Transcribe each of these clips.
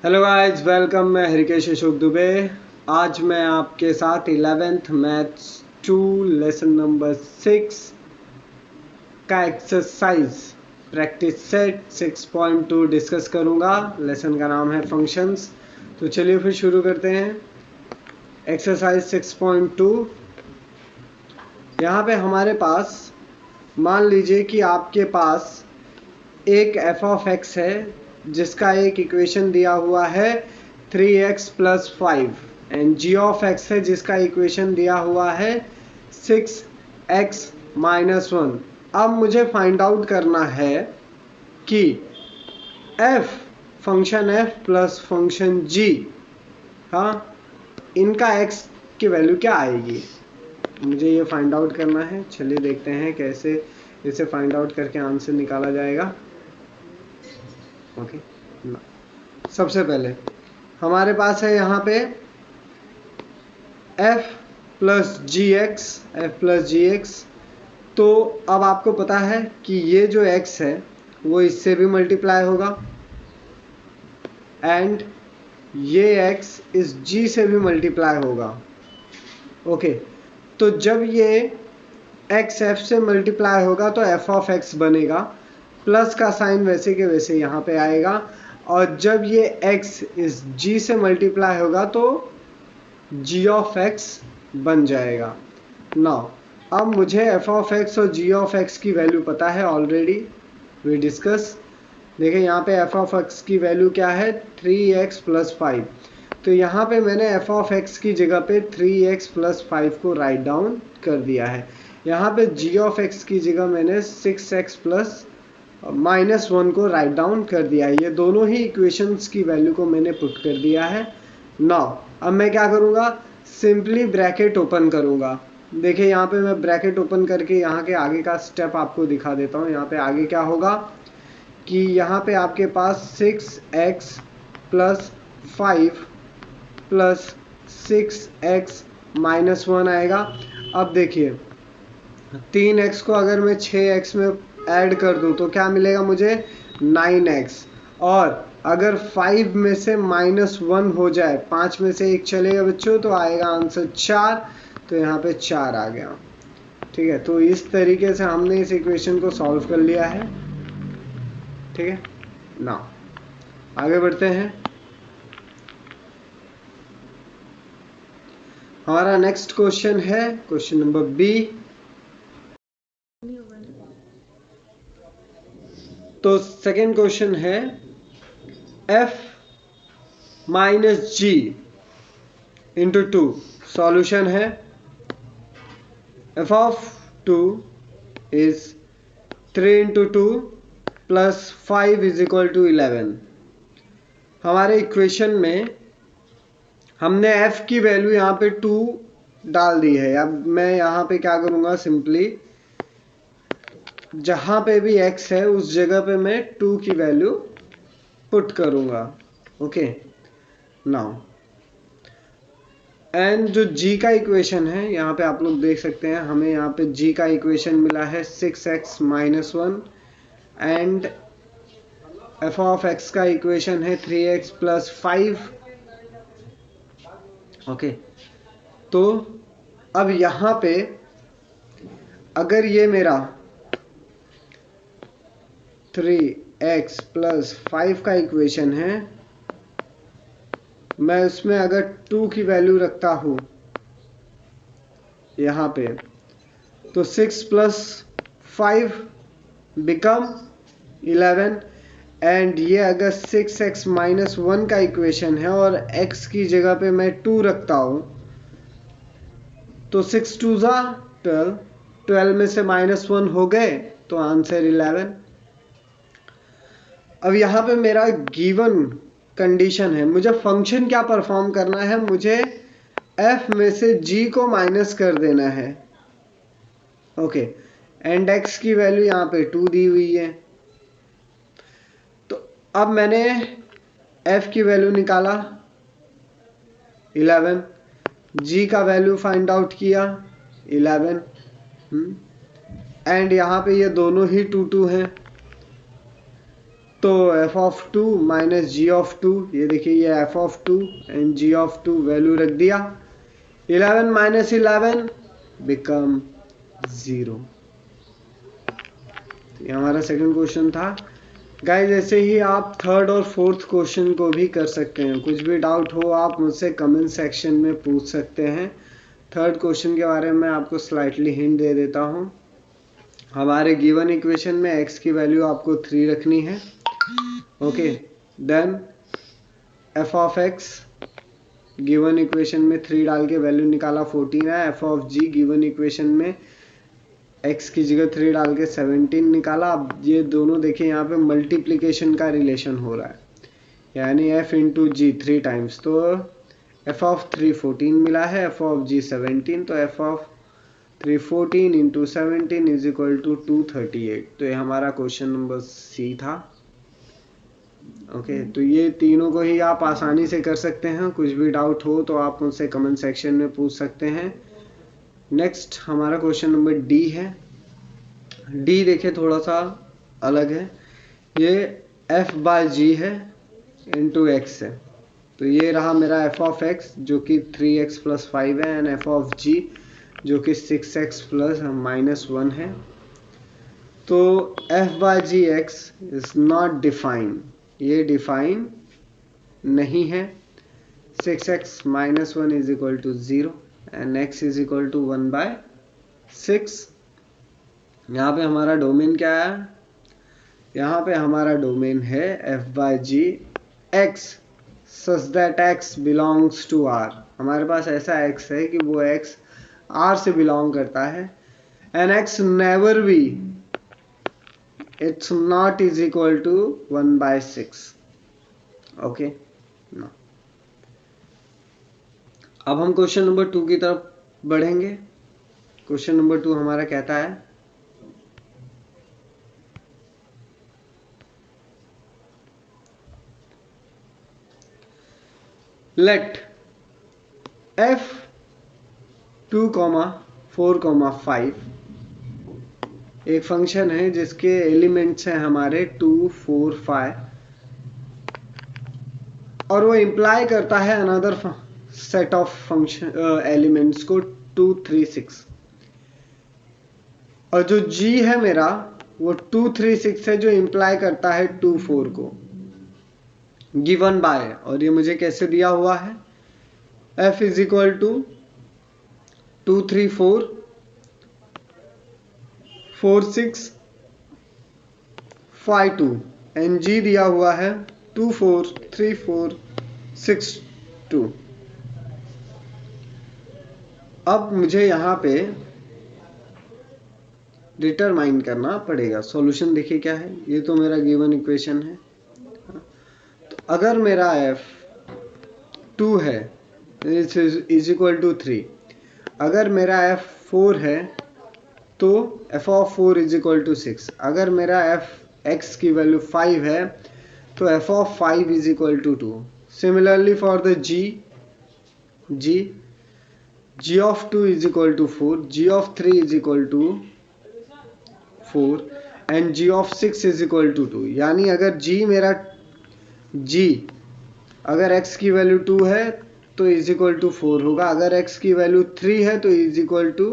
Hello guys, welcome. मैं हरिकेश अशोक दुबे। आज मैं आपके साथ 11th मैथ्स 2 लेसन नंबर 6 का एक्सरसाइज प्रैक्टिस सेट 6.2 डिस्कस करूंगा। लेसन का नाम है फंक्शंस। तो चलिए फिर शुरू करते हैं। एक्सरसाइज 6.2। यहाँ पे हमारे पास मान लीजिए कि आपके पास एक f ऑफ x है जिसका एक इक्वेशन दिया हुआ है 3x + 5 and g of x है जिसका इक्वेशन दिया हुआ है 6x - 1। अब मुझे फाइंड आउट करना है कि function f plus function g, हाँ, इनका x की वैल्यू क्या आएगी, मुझे ये फाइंड आउट करना है। चलिए देखते हैं कैसे इसे फाइंड आउट करके आंसर निकाला जाएगा। ओके, सबसे पहले हमारे पास है यहाँ पे f प्लस जी एक्स। तो अब आपको पता है कि ये जो x है वो इससे भी मल्टीप्लाई होगा एंड ये x इस g से भी मल्टीप्लाई होगा। ओके, तो जब ये x f से मल्टीप्लाई होगा तो f ऑफ x बनेगा, प्लस का साइन वैसे के वैसे यहाँ पे आएगा, और जब ये x इस g से मल्टीप्लाई होगा तो g ऑफ x बन जाएगा। नाउ अब मुझे f ऑफ x और g ऑफ x की वैल्यू पता है, ऑलरेडी वी डिस्कस। देखिए यहाँ पे f ऑफ x की वैल्यू क्या है, 3x + 5। तो यहाँ पे मैंने f ऑफ x की जगह पे 3x + 5 को राइट डाउन कर दिया है। यहाँ पे g ऑफ x की जगह मैंने 6x + -1 को राइट डाउन कर दिया है। ये दोनों ही इक्वेशंस की वैल्यू को मैंने पुट कर दिया है। नाउ अब मैं क्या करूँगा, सिंपली ब्रैकेट ओपन करूँगा। देखिए यहाँ पे मैं ब्रैकेट ओपन करके यहाँ के आगे का स्टेप आपको दिखा देता हूँ। यहाँ पे आगे क्या होगा कि यहाँ पे आपके पास 6x + 5 + 6x - 1 आएगा। अब देखिए 3x को अगर मैं 6x में ऐड कर दूं तो क्या मिलेगा मुझे, 9x। और अगर 5 में से -1 हो जाए, 5 में से 1 चलेगा बच्चों, तो आएगा आंसर 4। तो यहाँ पे 4 आ गया। ठीक है, तो इस तरीके से हमने इस इक्वेशन को सॉल्व कर लिया है। ठीक है, ना आगे बढ़ते हैं। हमारा नेक्स्ट क्वेश्चन है क्वेश्चन नंबर बी। तो सेकेंड क्वेश्चन है f - g × 2। सॉल्यूशन है f ऑफ 2 is 3 × 2 + 5 = 11। हमारे इक्वेशन में हमने f की वैल्यू यहाँ पे 2 डाल दी है। अब मैं यहाँ पे क्या करूँगा, सिंपली जहाँ पे भी x है उस जगह पे मैं 2 की वैल्यू पुट करूँगा। ओके, नाउ एंड जो g का इक्वेशन है यहाँ पे आप लोग देख सकते हैं, हमें यहाँ पे g का इक्वेशन मिला है 6x - 1 and f of x का इक्वेशन है 3x + 5। ओके, तो अब यहाँ पे अगर ये मेरा 3x + 5 का इक्वेशन है, मैं उसमें अगर 2 की वैल्यू रखता हूँ यहाँ पे, तो 6 + 5 बिकम 11। एंड ये अगर 6x - 1 का इक्वेशन है और x की जगह पे मैं 2 रखता हूँ, तो 6 2 12, 12 में से -1 हो गए तो आंसर 11। अब यहाँ पे मेरा गिवन कंडीशन है, मुझे फंक्शन क्या परफॉर्म करना है, मुझे f में से g को माइनस कर देना है। ओके, एंड x की वैल्यू यहाँ पे 2 दी हुई है। तो अब मैंने f की वैल्यू निकाला 11, g का वैल्यू फाइंड आउट किया 11, एंड यहाँ पे ये दोनों ही 2 2 हैं। तो f of two minus g of two, ये देखिए ये f of two and ji of two value रख दिया. 11 माइनस 11 बिकम 0. ये हमारा सेकंड क्वेश्चन था. गाइस ऐसे ही आप थर्ड और फोर्थ क्वेश्चन को भी कर सकते हैं. कुछ भी डाउट हो आप मुझसे कमेंट सेक्शन में पूछ सकते हैं. थर्ड क्वेश्चन के बारे में आपको स्लाइटली हिंट दे देता हूँ. हमारे गिवन इक्वेशन में x की वैल्यू आपको 3 रखनी है. Okay, then f of x given equation में 3 डाल के वैल्यू निकाला 14 है. f of g given equation में x की जगह 3 डाल के 17 निकाला. अब ये दोनों देखिए यहाँ पे मल्टीप्लिकेशन का रिलेशन हो रहा है, यानी f इंटू जी 3 टाइम्स, तो f ऑफ 3 14 मिला है, f ऑफ g 17, तो f of 3 14 into 17 is equal to 238. तो ये हमारा क्वेश्चन नंबर सी था. ओके, तो ये तीनों को ही आप आसानी से कर सकते हैं. कुछ भी डाउट हो तो आप मुझसे कमेंट सेक्शन में पूछ सकते हैं. नेक्स्ट हमारा क्वेश्चन नंबर डी है. डी देखिए थोड़ा सा अलग है. ये f बाय जी है इंटू एक्स है. तो ये रहा मेरा f ऑफ x जो कि 3x प्लस 5 है, एंड f ऑफ g जो कि 6x प्लस -1 है. तो f by g x is not define, ये डिफाइन नहीं है. 6x minus 1 is equal to 0 and x is equal to 1/6. यहाँ पे हमारा डोमेन क्या है? यहाँ पे हमारा डोमेन है f by g x such that x belongs to r. हमारे पास ऐसा x है कि वो x r से बिलोंग करता है, and x never be it's not is equal to 1/6. Okay, अब हम क्वेश्चन नंबर 2 की तरफ बढ़ेंगे. क्वेश्चन नंबर 2 हमारा कहता है लेट f 2, 4, 5 एक फंक्शन है जिसके एलिमेंट्स हैं हमारे 2, 4, 5, और वो इम्प्लाई करता है another set of function elements को 2, 3, 6. और जो g है मेरा वो 2, 3, 6 है जो इम्प्लाई करता है 2, 4 को, गिवन बाय, और ये मुझे कैसे दिया हुआ है? f is equal to 2, 3, 4, 4, 6, 5, 2 and g दिया हुआ है 2, 4, 3, 4, 6, 2. अब मुझे यहाँ पे डिटरमाइन करना पड़ेगा. सॉल्यूशन देखिए क्या है. ये तो मेरा गिवन इक्वेशन है. तो अगर मेरा f 2 है इज इक्वल टू 3, अगर मेरा f 4 है तो f of 4 is equal to 6, अगर मेरा f x की वैल्यू 5 है तो f of 5 is equal to 2. Similarly for the g of 2 is equal to 4, g of 3 is equal to 4 and g of 6 is equal to 2. यानी अगर अगर x की value 2 है तो इज इक्वल टू 4 होगा, अगर x की वैल्यू 3 है तो इज इक्वल टू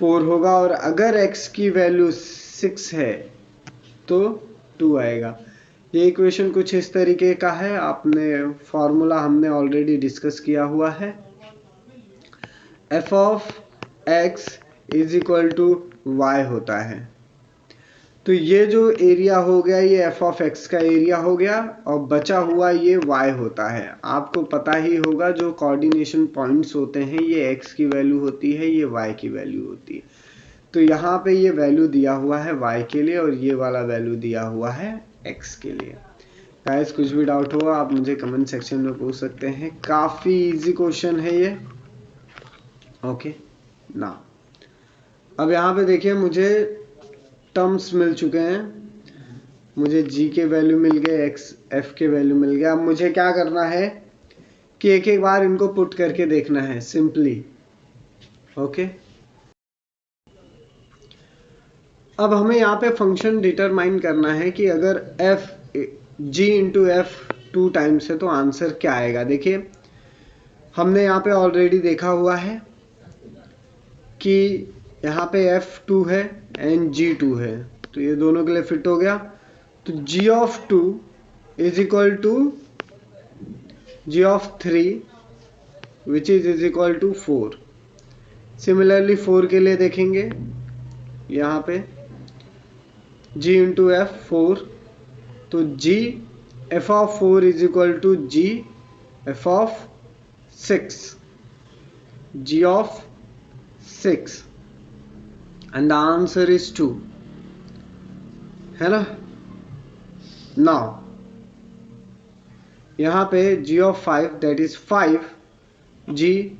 4 होगा, और अगर x की वैल्यू 6 है तो 2 आएगा. ये इक्वेशन कुछ इस तरीके का है. आपने फॉर्मूला हमने ऑलरेडी डिस्कस किया हुआ है. f of x is equal to y होता है. तो ये जो एरिया हो गया ये f ऑफ x का एरिया हो गया, और बचा हुआ ये y होता है. आपको पता ही होगा जो कोऑर्डिनेशन पॉइंट्स होते हैं ये x की वैल्यू होती है, ये y की वैल्यू होती है. तो यहाँ पे ये वैल्यू दिया हुआ है y के लिए और ये वाला वैल्यू दिया हुआ है x के लिए. गाइस कुछ भी डाउट हो आप मुझे कमेंट सेक्शन में पूछ सकते हैं. काफ़ी इजी क्वेश्चन है ये. ओके ना, अब यहाँ पे देखिए मुझे टर्म्स मिल चुके हैं. मुझे g के वैल्यू मिल गए, f के वैल्यू मिल गया. अब मुझे क्या करना है कि एक एक बार इनको पुट करके देखना है सिंपली. ओके, अब हमें यहाँ पे फंक्शन डिटरमाइन करना है कि अगर F G into F 2 times है तो आंसर क्या आएगा। देखिए हमने यहाँ पे ऑलरेडी देखा हुआ है कि यहाँ पे F2 है एंड G2 है, तो ये दोनों के लिए फिट हो गया। तो G of 2 is equal to G of 3 which is equal to 4। Similarly 4 के लिए देखेंगे, यहाँ पे G इंटू F 4, तो G F of 4 is equal to G F of 6, G of 6 and the answer is 2, है ना। now यहाँ पे G of 5 that is 5, G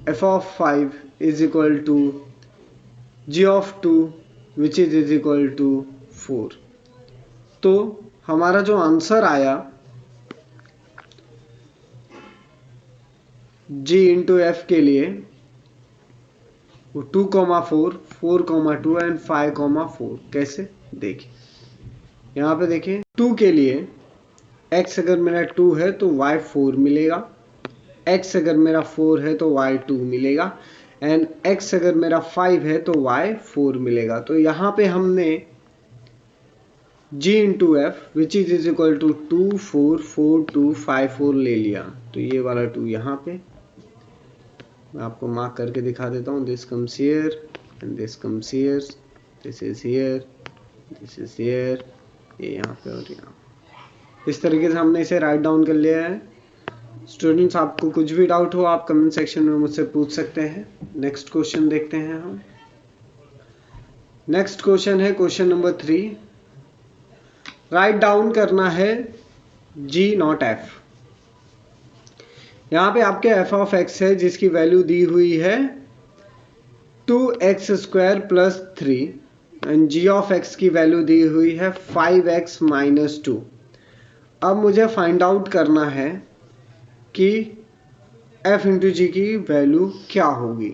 F of 5 is equal to G of 2 which is equal to 4। तो हमारा जो answer आया G into F के लिए वो 2,4, 4,2 एंड 5,4। कैसे देखिए, यहाँ पे देखिए 2 के लिए x अगर मेरा 2 है तो y 4 मिलेगा, x अगर मेरा 4 है तो y 2 मिलेगा, एंड x अगर मेरा 5 है तो y 4 मिलेगा। तो यहाँ पे हमने g into f which is equal to 2, 4, 4, 2, 5, 4 ले लिया। तो ये वाला 2 यहाँ पे मैं आपको मार्क करके दिखा देता हूँ। This comes here and this comes here, this is here, this is here, ये यहाँ पे और यहाँ। इस तरीके से हमने इसे राइट डाउन कर लिया है। स्टूडेंट्स आपको कुछ भी डाउट हो आप कमेंट सेक्शन में मुझसे पूछ सकते हैं। नेक्स्ट क्वेश्चन देखते हैं हम। नेक्स्ट क्वेश्चन है क्वेश्चन नंबर 3। राइट डाउन करना है G नॉट F। यहाँ पे आपके f ऑफ x है जिसकी वैल्यू दी हुई है 2x square plus 3 and g of x की वैल्यू दी हुई है 5x माइनस 2। अब मुझे फाइंड आउट करना है कि f इंटू जी की वैल्यू क्या होगी।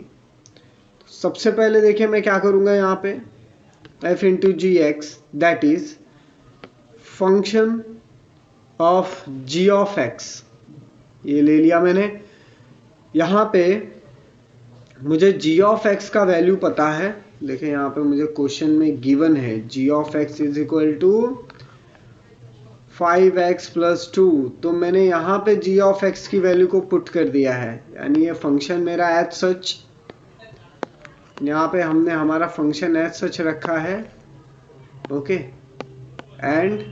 सबसे पहले देखिए मैं क्या करूँगा, यहाँ पे f into g x that is function of g of x, ये ले लिया मैंने। यहाँ पे मुझे g ऑफ x का वैल्यू पता है। देखिए यहाँ पे मुझे क्वेश्चन में गिवन है g of x is equal to 5x plus 2, तो मैंने यहाँ पे g ऑफ x की वैल्यू को पुट कर दिया है, यानी ये फंक्शन मेरा एज सच, यहाँ पे हमने हमारा फंक्शन एज सच रखा है, ओके, एंड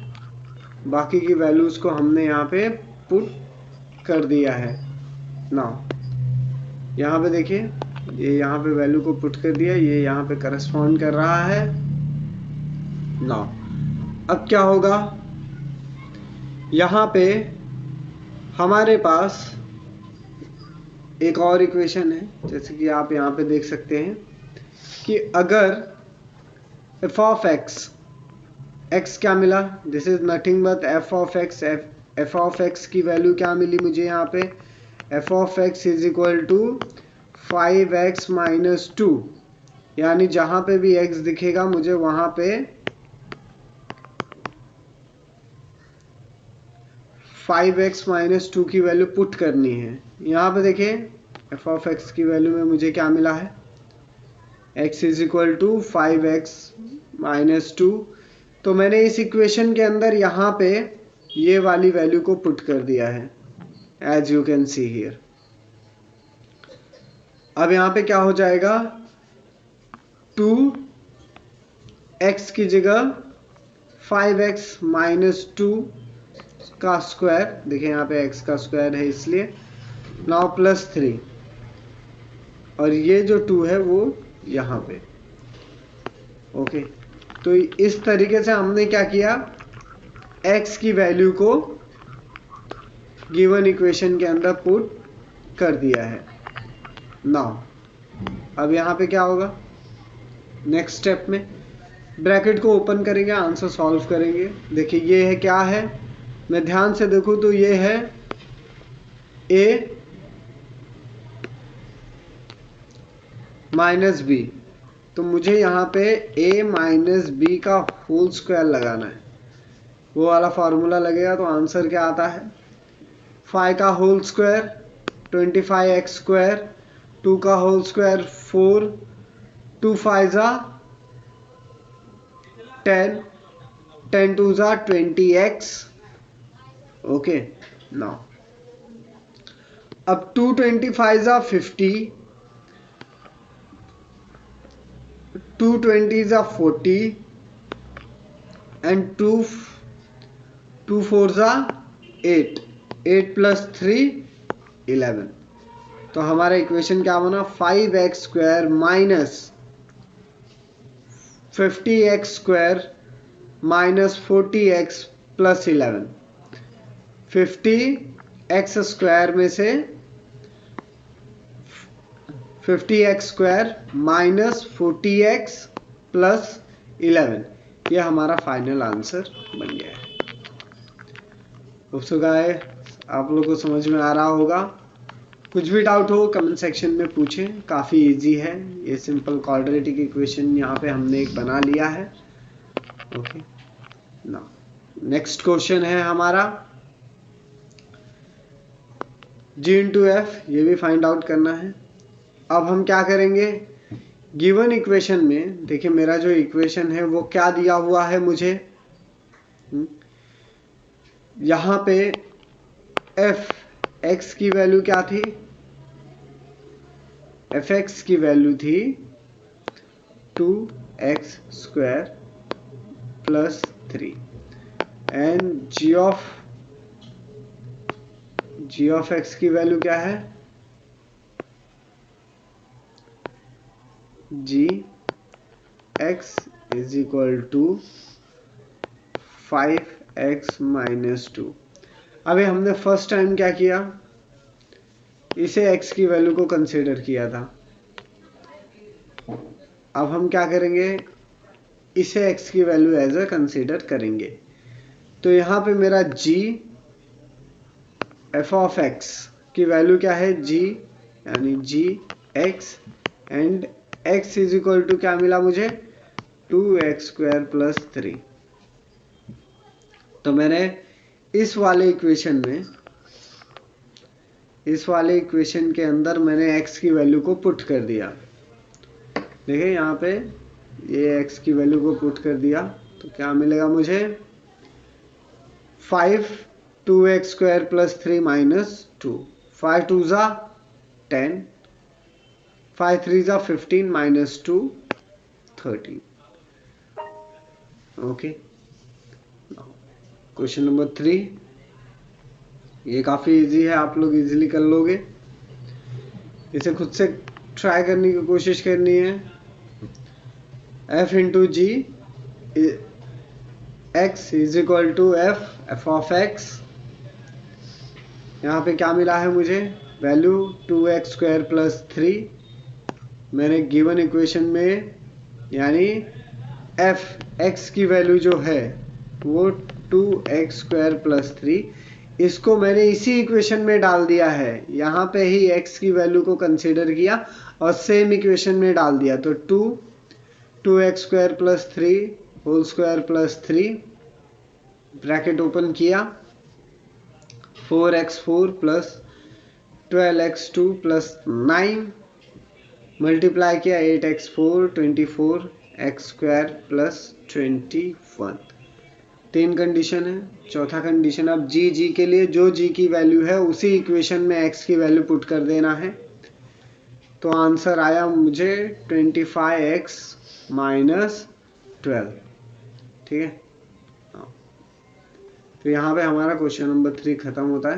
बाकी की वैल्यूज को हमने यहाँ पे पुट कर दिया है। नाउ यहाँ पे देखिए ये यहाँ पे वैल्यू को पुट कर दिया, ये यहाँ पे करस्पॉन्ड कर रहा है। नाउ अब क्या होगा, यहाँ पे हमारे पास एक और इक्वेशन है, जैसे कि आप यहाँ पे देख सकते हैं कि अगर f ऑफ x, x क्या मिला, this is nothing but f of x, f of x की वैल्यू क्या मिली मुझे यहाँ पे, f of x is equal to 5x minus 2, यानी जहाँ पे भी x दिखेगा मुझे वहाँ पे 5x माइनस 2 की वैल्यू पुट करनी है। यहाँ पे देखिए f ऑफ x की वैल्यू में मुझे क्या मिला है, x is equal to 5x minus 2, तो मैंने इस इक्वेशन के अंदर यहाँ पे ये वाली वैल्यू को पुट कर दिया है, as you can see here. अब यहाँ पे क्या हो जाएगा, 2x की जगह 5x माइनस 2 का स्क्वायर, देखिए यहाँ पे x का स्क्वायर है इसलिए, नाउ प्लस 3, और ये जो 2 है वो यहाँ पे, ओके। तो इस तरीके से हमने क्या किया, x की वैल्यू को गिवन इक्वेशन के अंदर पुट कर दिया है। नाउ अब यहाँ पे क्या होगा, नेक्स्ट स्टेप में ब्रैकेट को ओपन करेंगे, आंसर सॉल्व करेंगे। देखिए ये है क्या है, मैं ध्यान से देखूं तो ये है a माइनस बी, तो मुझे यहाँ पे a माइनस बी का होल स्क्वायर लगाना है। वो वाला फॉर्मूला लगेगा तो आंसर क्या आता है, 5 का होल स्क्वायर 25x स्क्वायर, 2 का होल स्क्वायर 4, 2 5 जा 10, 10 2 जा 20x। ओके, नाउ अब 2 25 जा 50, 2 20 जा 40 एंड 2 4 जा 8, 8 प्लस 3 11। तो हमारा इक्वेशन क्या बना, 5x square minus 50x square minus 40x plus 11। 50x square में से 50x square minus 40x plus 11, ये हमारा फाइनल आंसर बन गया है। आप लोगों को समझ में आ रहा होगा। कुछ भी डाउट हो कमेंट सेक्शन में पूछें, काफ़ी इजी है। ये सिंपल क्वाड्रेटिक इक्वेशन यहाँ पे हमने एक बना लिया है। ओके, नेक्स्ट क्वेश्चन है हमारा g इंटू एफ, ये भी फाइंड आउट करना है। अब हम क्या करेंगे, गिवन इक्वेशन में देखिए मेरा जो इक्वेशन है वो क्या दिया हुआ है मुझे, यहाँ पे एफ एक्स की वैल्यू क्या थी, एफ एक्स की वैल्यू थी 2x square plus 3 and ji of x की वैल्यू क्या है, G x is equal to 5x minus 2। अभी हमने फर्स्ट टाइम क्या किया, इसे x की वैल्यू को कंसीडर किया था। अब हम क्या करेंगे, इसे x की वैल्यू एज अ कंसीडर करेंगे। तो यहाँ पे मेरा g f ऑफ x की वैल्यू क्या है, g यानी g x and x is equal to क्या मिला मुझे, 2x स्क्वायर प्लस 3। तो मैंने इस वाले इक्वेशन के अंदर मैंने x की वैल्यू को पुट कर दिया। देखिए यहाँ पे ये x की वैल्यू को पुट कर दिया तो क्या मिलेगा मुझे, 5 2x स्क्वायर प्लस 3 माइनस 2, 5 2 जा 10, 5 3 जा 15 माइनस 2 13। ओके, क्वेश्चन नंबर 3, ये काफ़ी इजी है, आप लोग इजीली कर लोगे। इसे खुद से ट्राई करने की कोशिश करनी है। f into g x is equal to f of x, यहाँ पे क्या मिला है मुझे, वैल्यू 2x स्क्वायर प्लस 3। मैंने गिवन इक्वेशन में यानी एफ एक्स की वैल्यू जो है वो 2x स्क्वायर प्लस 3, इसको मैंने इसी इक्वेशन में डाल दिया है। यहाँ पे ही x की वैल्यू को कंसीडर किया और सेम इक्वेशन में डाल दिया। तो 2x square plus 3 whole square plus 3 bracket open किया, 4x4 plus 12x2 plus 9 multiply किया 8x4 24x square plus 21। 3 condition है। चौथा कंडीशन, अब जी के लिए जो जी की वैल्यू है उसी इक्वेशन में x की वैल्यू पुट कर देना है। तो आंसर आया मुझे 25x माइनस 12। ठीक है, तो यहाँ पे हमारा क्वेश्चन नंबर 3 खत्म होता है।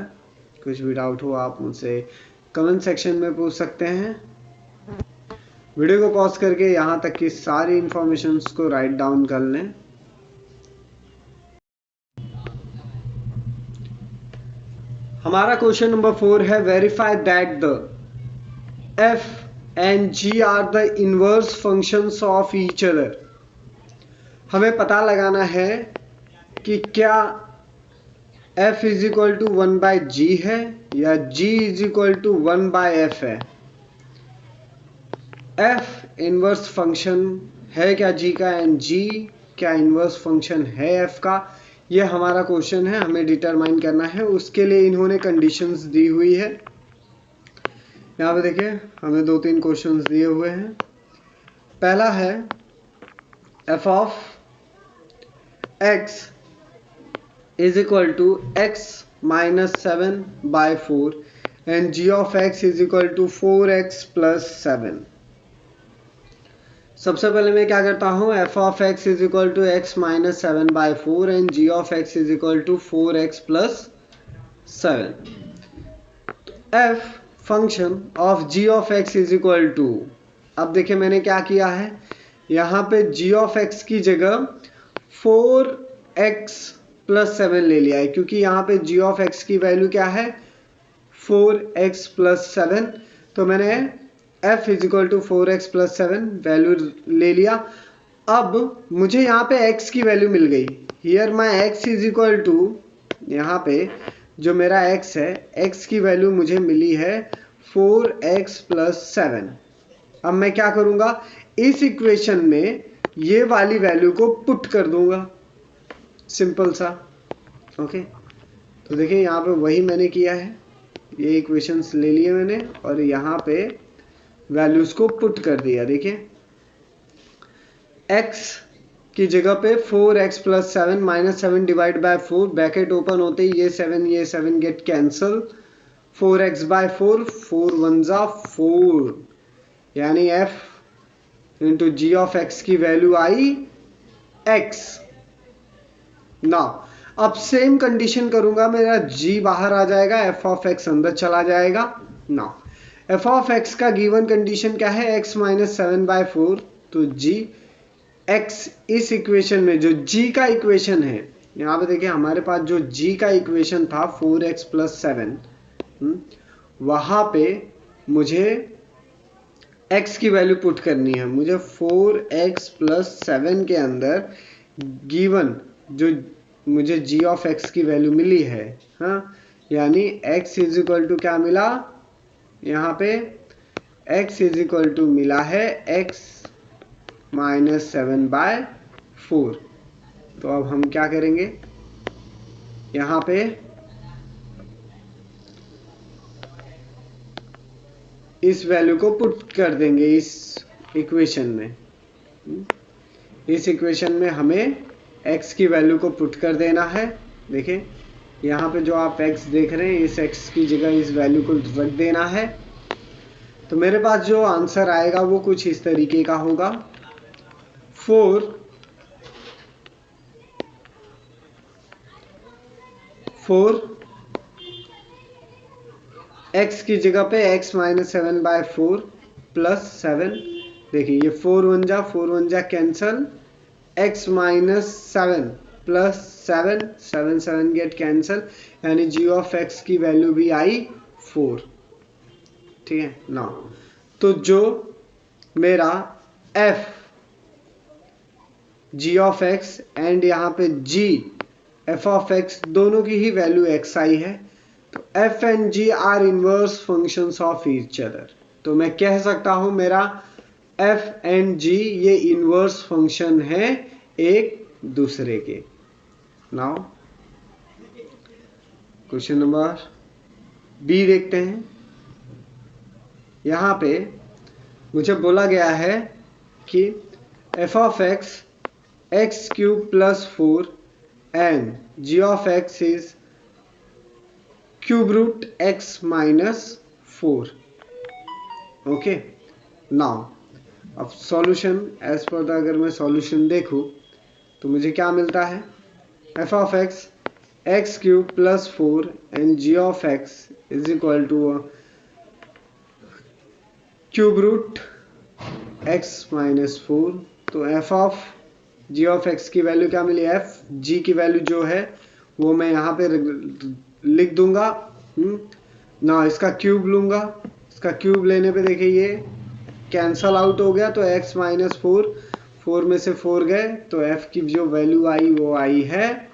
कुछ भी डाउट हो आप मुझसे कमेंट सेक्शन में पूछ सकते हैं। वीडियो को पॉज करके यहाँ तक की सारी इंफॉर्मेशंस को राइट डाउन कर लें। हमारा क्वेश्चन नंबर 4 है, verify that the f and g are the inverse functions of each other. हमें पता लगाना है कि क्या f is equal to 1 by G है या g is equal to 1 by f है। एफ इनवर्स फंक्शन है क्या जी का, एंड जी क्या इनवर्स फंक्शन है एफ का, ये हमारा क्वेश्चन है, हमें डिटरमाइन करना है। उसके लिए इन्होंने कंडीशंस दी हुई है। यहाँ पे देखिए हमें 2-3 क्वेश्चंस दिए हुए हैं। पहला है F of x is equal to x minus 7/4 and ji of x is equal to 4x plus 7। सबसे पहले मैं क्या करता हूँ, f of x is equal to x minus 7/4 and ji of x is equal to 4x plus 7। F function of g of x is equal to, अब देखिए मैंने क्या किया है, यहाँ पे जी ऑफ एक्स की जगह 4x प्लस 7 ले लिया है, क्योंकि यहाँ पे जी ऑफ एक्स की वैल्यू क्या है 4x प्लस 7। तो मैंने f is equal to 4x plus 7 value ले लिया। अब मुझे यहाँ पे x की वैल्यू मिल गई। Here my x is equal to, यहाँ पे जो मेरा x है, x की वैल्यू मुझे मिली है 4x प्लस 7। अब मैं क्या करूँगा, इस इक्वेशन में ये वाली वैल्यू को पुट कर दूंगा, सिंपल सा। ओके, तो देखिए यहाँ पे वही मैंने किया है, ये इक्वेशंस ले लिए मैंने और यहाँ पे वैल्यूज को पुट कर दिया। देखिए x की जगह पे 4x plus 7 minus 7 divide bye 4, bracket open होते ही ये 7 गेट कैंसल, 4x बाय 4, 4 1 जा 4, यानी f into g of x की वैल्यू आई x। नाउ अब सेम कंडीशन करूंगा, मेरा g बाहर आ जाएगा, f ऑफ x अंदर चला जाएगा। नाउ f ऑफ x का गिवन कंडीशन क्या है, x माइनस 7/4। तो g x इस इक्वेशन में जो g का इक्वेशन है, यहाँ पे देखिए हमारे पास जो g का इक्वेशन था 4x प्लस 7, वहां पे मुझे x की वैल्यू पुट करनी है। मुझे 4x प्लस 7 के अंदर गिवन जो मुझे g ऑफ x की वैल्यू मिली है, हाँ, यानी x इज इक्वल टू क्या मिला, यहाँ पे x इज इक्वल टू मिला है x माइनस 7/4। तो अब हम क्या करेंगे, यहाँ पे इस वैल्यू को पुट कर देंगे इस इक्वेशन में। इस इक्वेशन में हमें x की वैल्यू को पुट कर देना है। देखिए यहाँ पे जो आप x देख रहे हैं, इस x की जगह इस वैल्यू को रख देना है। तो मेरे पास जो आंसर आएगा वो कुछ इस तरीके का होगा, 4 x की जगह पे x माइनस 7/4 प्लस 7। देखिए ये 4 1 जा cancel, x minus 7 plus 7 get cancel, यानी g ऑफ x की वैल्यू भी आई 4। ठीक है ना, तो जो मेरा f g of x and यहाँ पे g f ऑफ x दोनों की ही वैल्यू x आई है, तो f and g are inverse functions of each other. तो मैं कह सकता हूं मेरा f एंड g ये इनवर्स फंक्शन है एक दूसरे के। नाउ क्वेश्चन नंबर बी देखते हैं। यहाँ पे मुझे बोला गया है कि f of x x cube plus 4 and g of x is cube root x minus 4। Okay, now अब सॉल्यूशन एज पर द, अगर मैं सॉल्यूशन देखूं तो मुझे क्या मिलता है, f of x x cube plus 4 and g of x is equal to cube root x minus 4। तो f of g of x की वैल्यू क्या मिली, f g की वैल्यू जो है वो मैं यहाँ पे लिख दूंगा ना, इसका क्यूब लूंगा, इसका क्यूब लेने पे देखिए ये कैंसल आउट हो गया, तो x माइनस 4 में से 4 गए, तो f की जो वैल्यू आई वो आई है,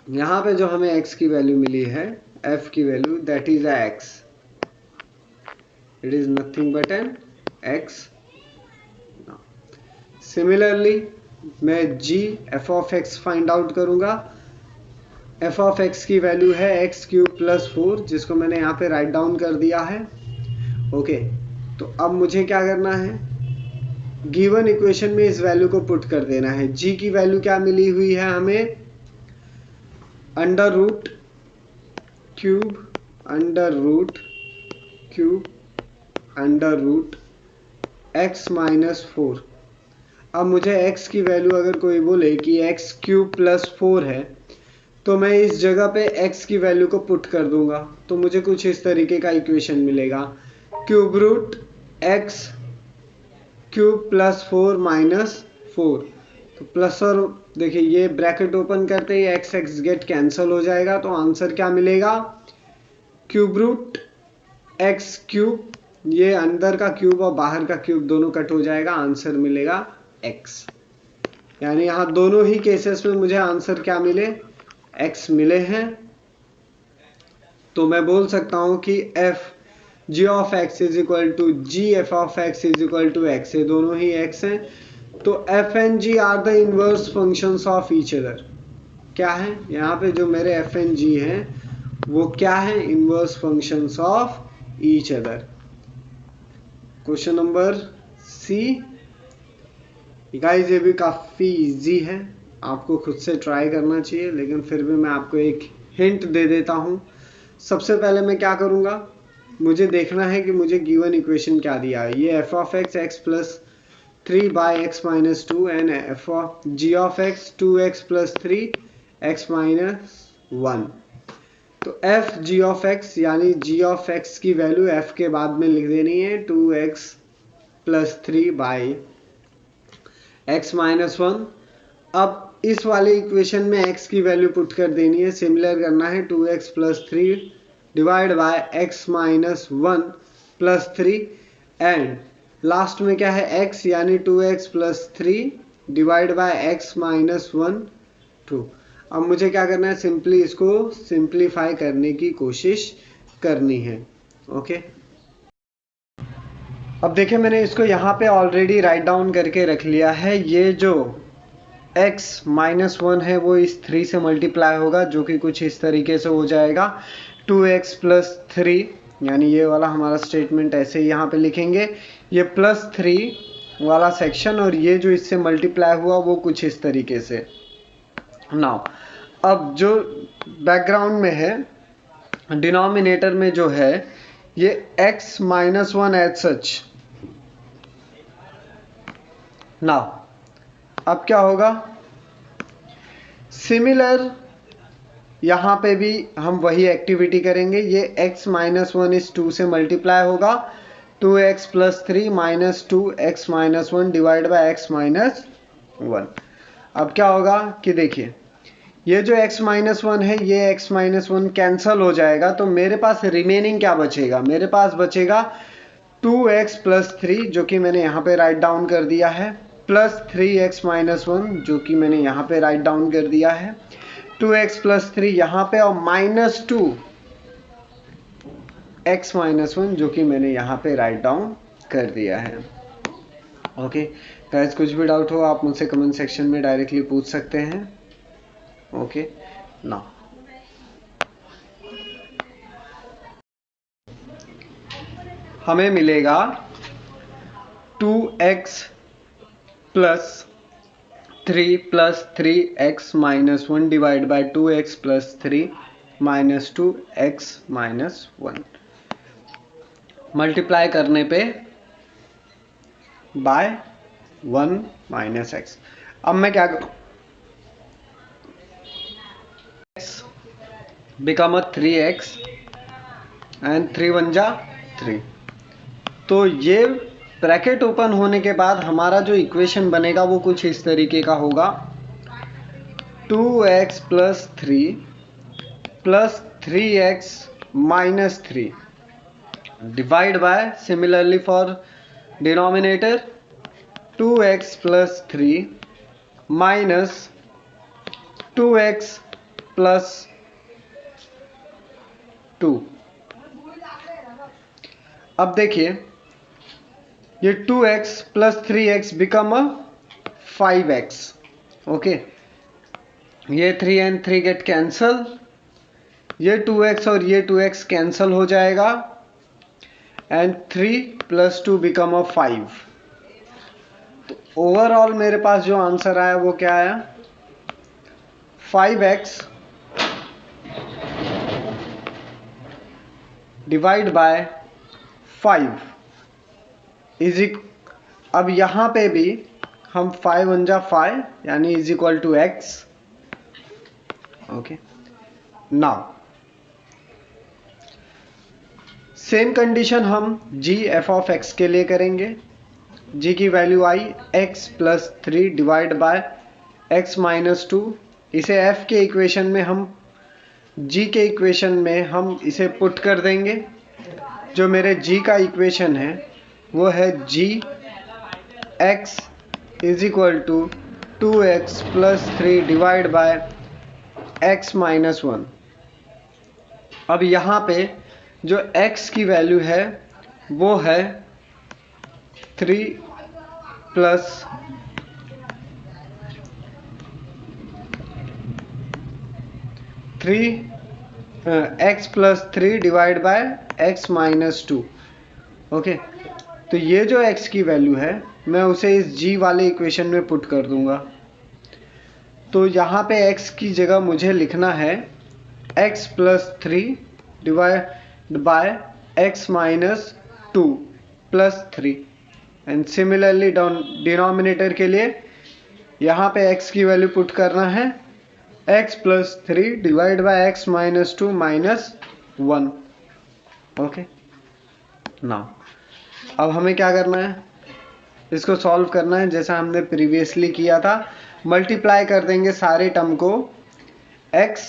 यहाँ पे जो हमें x की वैल्यू मिली है, f की value that is x, it is nothing but an x। Similarly मैं g f of x find out करूंगा। f ऑफ x की वैल्यू है एक्स क्यूब प्लस 4, जिसको मैंने यहाँ पे राइट डाउन कर दिया है। ओके, तो अब मुझे क्या करना है, गिवन इक्वेशन में इस वैल्यू को पुट कर देना है। g की वैल्यू क्या मिली हुई है हमें, under root cube under root x minus 4। अब मुझे x की वैल्यू अगर कोई बोले कि x क्यूब प्लस 4 है, तो मैं इस जगह पे x की वैल्यू को पुट कर दूंगा, तो मुझे कुछ इस तरीके का इक्वेशन मिलेगा, cube root x cube plus 4 minus 4। तो प्लस और देखिए ये ब्रैकेट ओपन करते ही एक्स एक्स गेट कैंसिल हो जाएगा, तो आंसर क्या मिलेगा, क्यूब रूट एक्स क्यूब, ये अंदर का क्यूब और बाहर का क्यूब दोनों कट हो जाएगा, आंसर मिलेगा x। यानी यहाँ दोनों ही केसेस में मुझे आंसर क्या मिले, x मिले हैं। तो मैं बोल सकता हूं कि f g of x is equal to g f of x is equal to x, ये दोनों ही x हैं। तो f and g are the inverse functions of each other. क्या है यहाँ पे जो मेरे f एंड g हैं वो क्या है, inverse functions of each other. Question number C. Guys ये भी काफ़ी इजी है, आपको खुद से ट्राई करना चाहिए, लेकिन फिर भी मैं आपको एक हिंट दे देता हूँ। सबसे पहले मैं क्या करूँगा, मुझे देखना है कि मुझे गिवन इक्वेशन क्या दिया है। ये f of x x plus 3 by x minus 2 and f of g of x 2x plus 3 x minus 1। तो एफ जी ऑफ एक्स यानी जी ऑफ एक्स की वैल्यू एफ के बाद में लिख देनी है 2x plus 3 by x minus 1। अब इस वाले इक्वेशन में x की वैल्यू पुट कर देनी है, सिमिलर करना है 2x plus 3 divide bye x minus 1 plus 3 and last में क्या है x यानी 2x plus 3 divide bye x minus 1 2। अब मुझे क्या करना है, सिंपली इसको सिंप्लीफाई करने की कोशिश करनी है। ओके, अब देखिए मैंने इसको यहाँ पे ऑलरेडी राइट डाउन करके रख लिया है। ये जो x माइनस 1 है वो इस 3 से मल्टीप्लाई होगा, जो कि कुछ इस तरीके से हो जाएगा 2x प्लस 3, यानी ये वाला हमारा स्टेटमेंट ऐसे ही यहाँ पे लिखेंगे, ये प्लस 3 वाला सेक्शन, और ये जो इससे मल्टीप्लाई हुआ वो कुछ इस तरीके से। नाउ अब जो बैकग्राउंड में है, डिनोमिनेटर में जो है ये x minus 1 as such. Now अब क्या होगा, सिमिलर यहाँ पे भी हम वही एक्टिविटी करेंगे। ये x माइनस 1 इस 2 से मल्टीप्लाई होगा, 2x plus 3 minus 2x minus 1 divide by x minus 1। अब क्या होगा कि देखिए ये जो x माइनस 1 है, ये x माइनस 1 कैंसल हो जाएगा, तो मेरे पास रिमेनिंग क्या बचेगा, मेरे पास बचेगा 2x प्लस 3 जो कि मैंने यहाँ पे राइट डाउन कर दिया है, प्लस 3x माइनस 1 जो कि मैंने यहाँ पे राइट डाउन कर दिया है, 2x प्लस 3 यहाँ पे, और माइनस 2x माइनस 1 जो कि मैंने यहाँ पे राइट डाउन कर दिया है। ओके गाइस, कुछ भी डाउट हो आप मुझसे कमेंट सेक्शन में डायरेक्टली पूछ सकते हैं। ओके नाउ हमें मिलेगा 2x plus 3 plus 3x minus 1 divide by 2x plus 3 minus 2x minus 1 multiply करने पे बाय 1 माइनस x। अब मैं क्या करूं, x बिकम 3x एंड 3 1 जा 3। तो ये ब्रैकेट ओपन होने के बाद हमारा जो इक्वेशन बनेगा वो कुछ इस तरीके का होगा, 2x plus 3 plus 3x minus 3 divide bye, similarly for denominator, 2x plus 3 minus 2x plus 2। अब देखिए ये 2x plus 3x become a 5x। Okay, ये 3 and 3 गेट कैंसल, ये 2x और ये 2x कैंसल हो जाएगा एंड 3 प्लस 2 बिकम अ 5। तो ओवरऑल मेरे पास जो आंसर आया वो क्या आया, 5x डिवाइड बाय 5 इज अब यहां पे भी हम 5 1 जा 5 यानी is equal to x। Okay, now same condition हम g f ऑफ x के लिए करेंगे। g की वैल्यू आई x plus 3 divide by x minus 2। इसे f के इक्वेशन में हम g के इक्वेशन में हम इसे पुट कर देंगे। जो मेरे g का इक्वेशन है वो है g x is equal to 2x plus 3 divide by x minus 1। अब यहाँ पे जो x की वैल्यू है वो है 3 plus x plus 3 divide by x minus 2। Okay, तो ये जो x की वैल्यू है मैं उसे इस g वाले इक्वेशन में पुट कर दूंगा। तो यहाँ पे x की जगह मुझे लिखना है x plus 3 divide by x minus 2 plus 3 and similarly denominator के लिए यहाँ पे x की वैल्यू पुट करना है x plus 3 divide by x minus 2 minus 1। Okay, now अब हमें क्या करना है, इसको सॉल्व करना है जैसा हमने प्रीवियसली किया था। मल्टीप्लाई कर देंगे सारे टर्म को x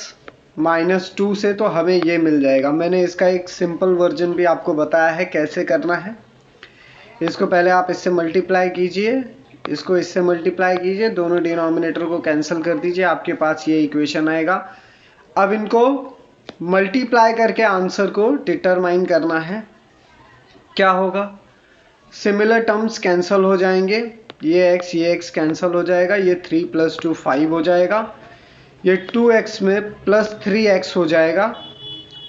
माइनस 2 से, तो हमें ये मिल जाएगा। मैंने इसका एक सिंपल वर्जन भी आपको बताया है कैसे करना है। इसको पहले आप इससे मल्टीप्लाई कीजिए, इसको इससे मल्टीप्लाई कीजिए, दोनों डिनोमिनेटर को कैंसिल कर दीजिए, आपके पास ये इक्वेशन आएगा। अब इनको मल्टीप्लाई करके आंसर को डिटरमाइन करना है। क्या होगा, सिमिलर टर्म्स कैंसिल हो जाएंगे, ये x कैंसिल हो जाएगा, ये 3 प्लस 2 5 हो जाएगा, ये 2x में प्लस 3x हो जाएगा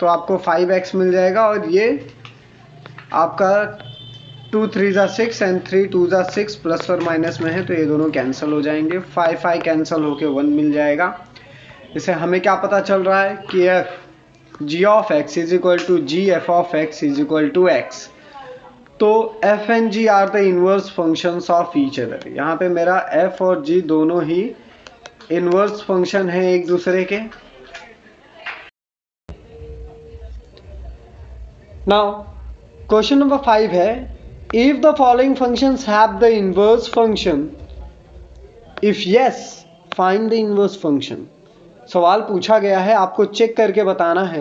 तो आपको 5x मिल जाएगा, और ये आपका 2 3 जा 6 एंड 3 2 जा 6 प्लस और माइनस में है तो ये दोनों कैंसिल हो जाएंगे, 5 5 कैंसिल होके 1 मिल जाएगा। इसे हमें क्या पता चल रहा है कि f g of x is equal to g f of x is equal to x। तो f and g are the inverse functions of each other. यहाँ पे मेरा f और g दोनों ही इनवर्स फंक्शन है एक दूसरे के। नाउ क्वेश्चन नंबर 5 है, if the following functions have the inverse function, if yes find the inverse function। सवाल पूछा गया है, आपको चेक करके बताना है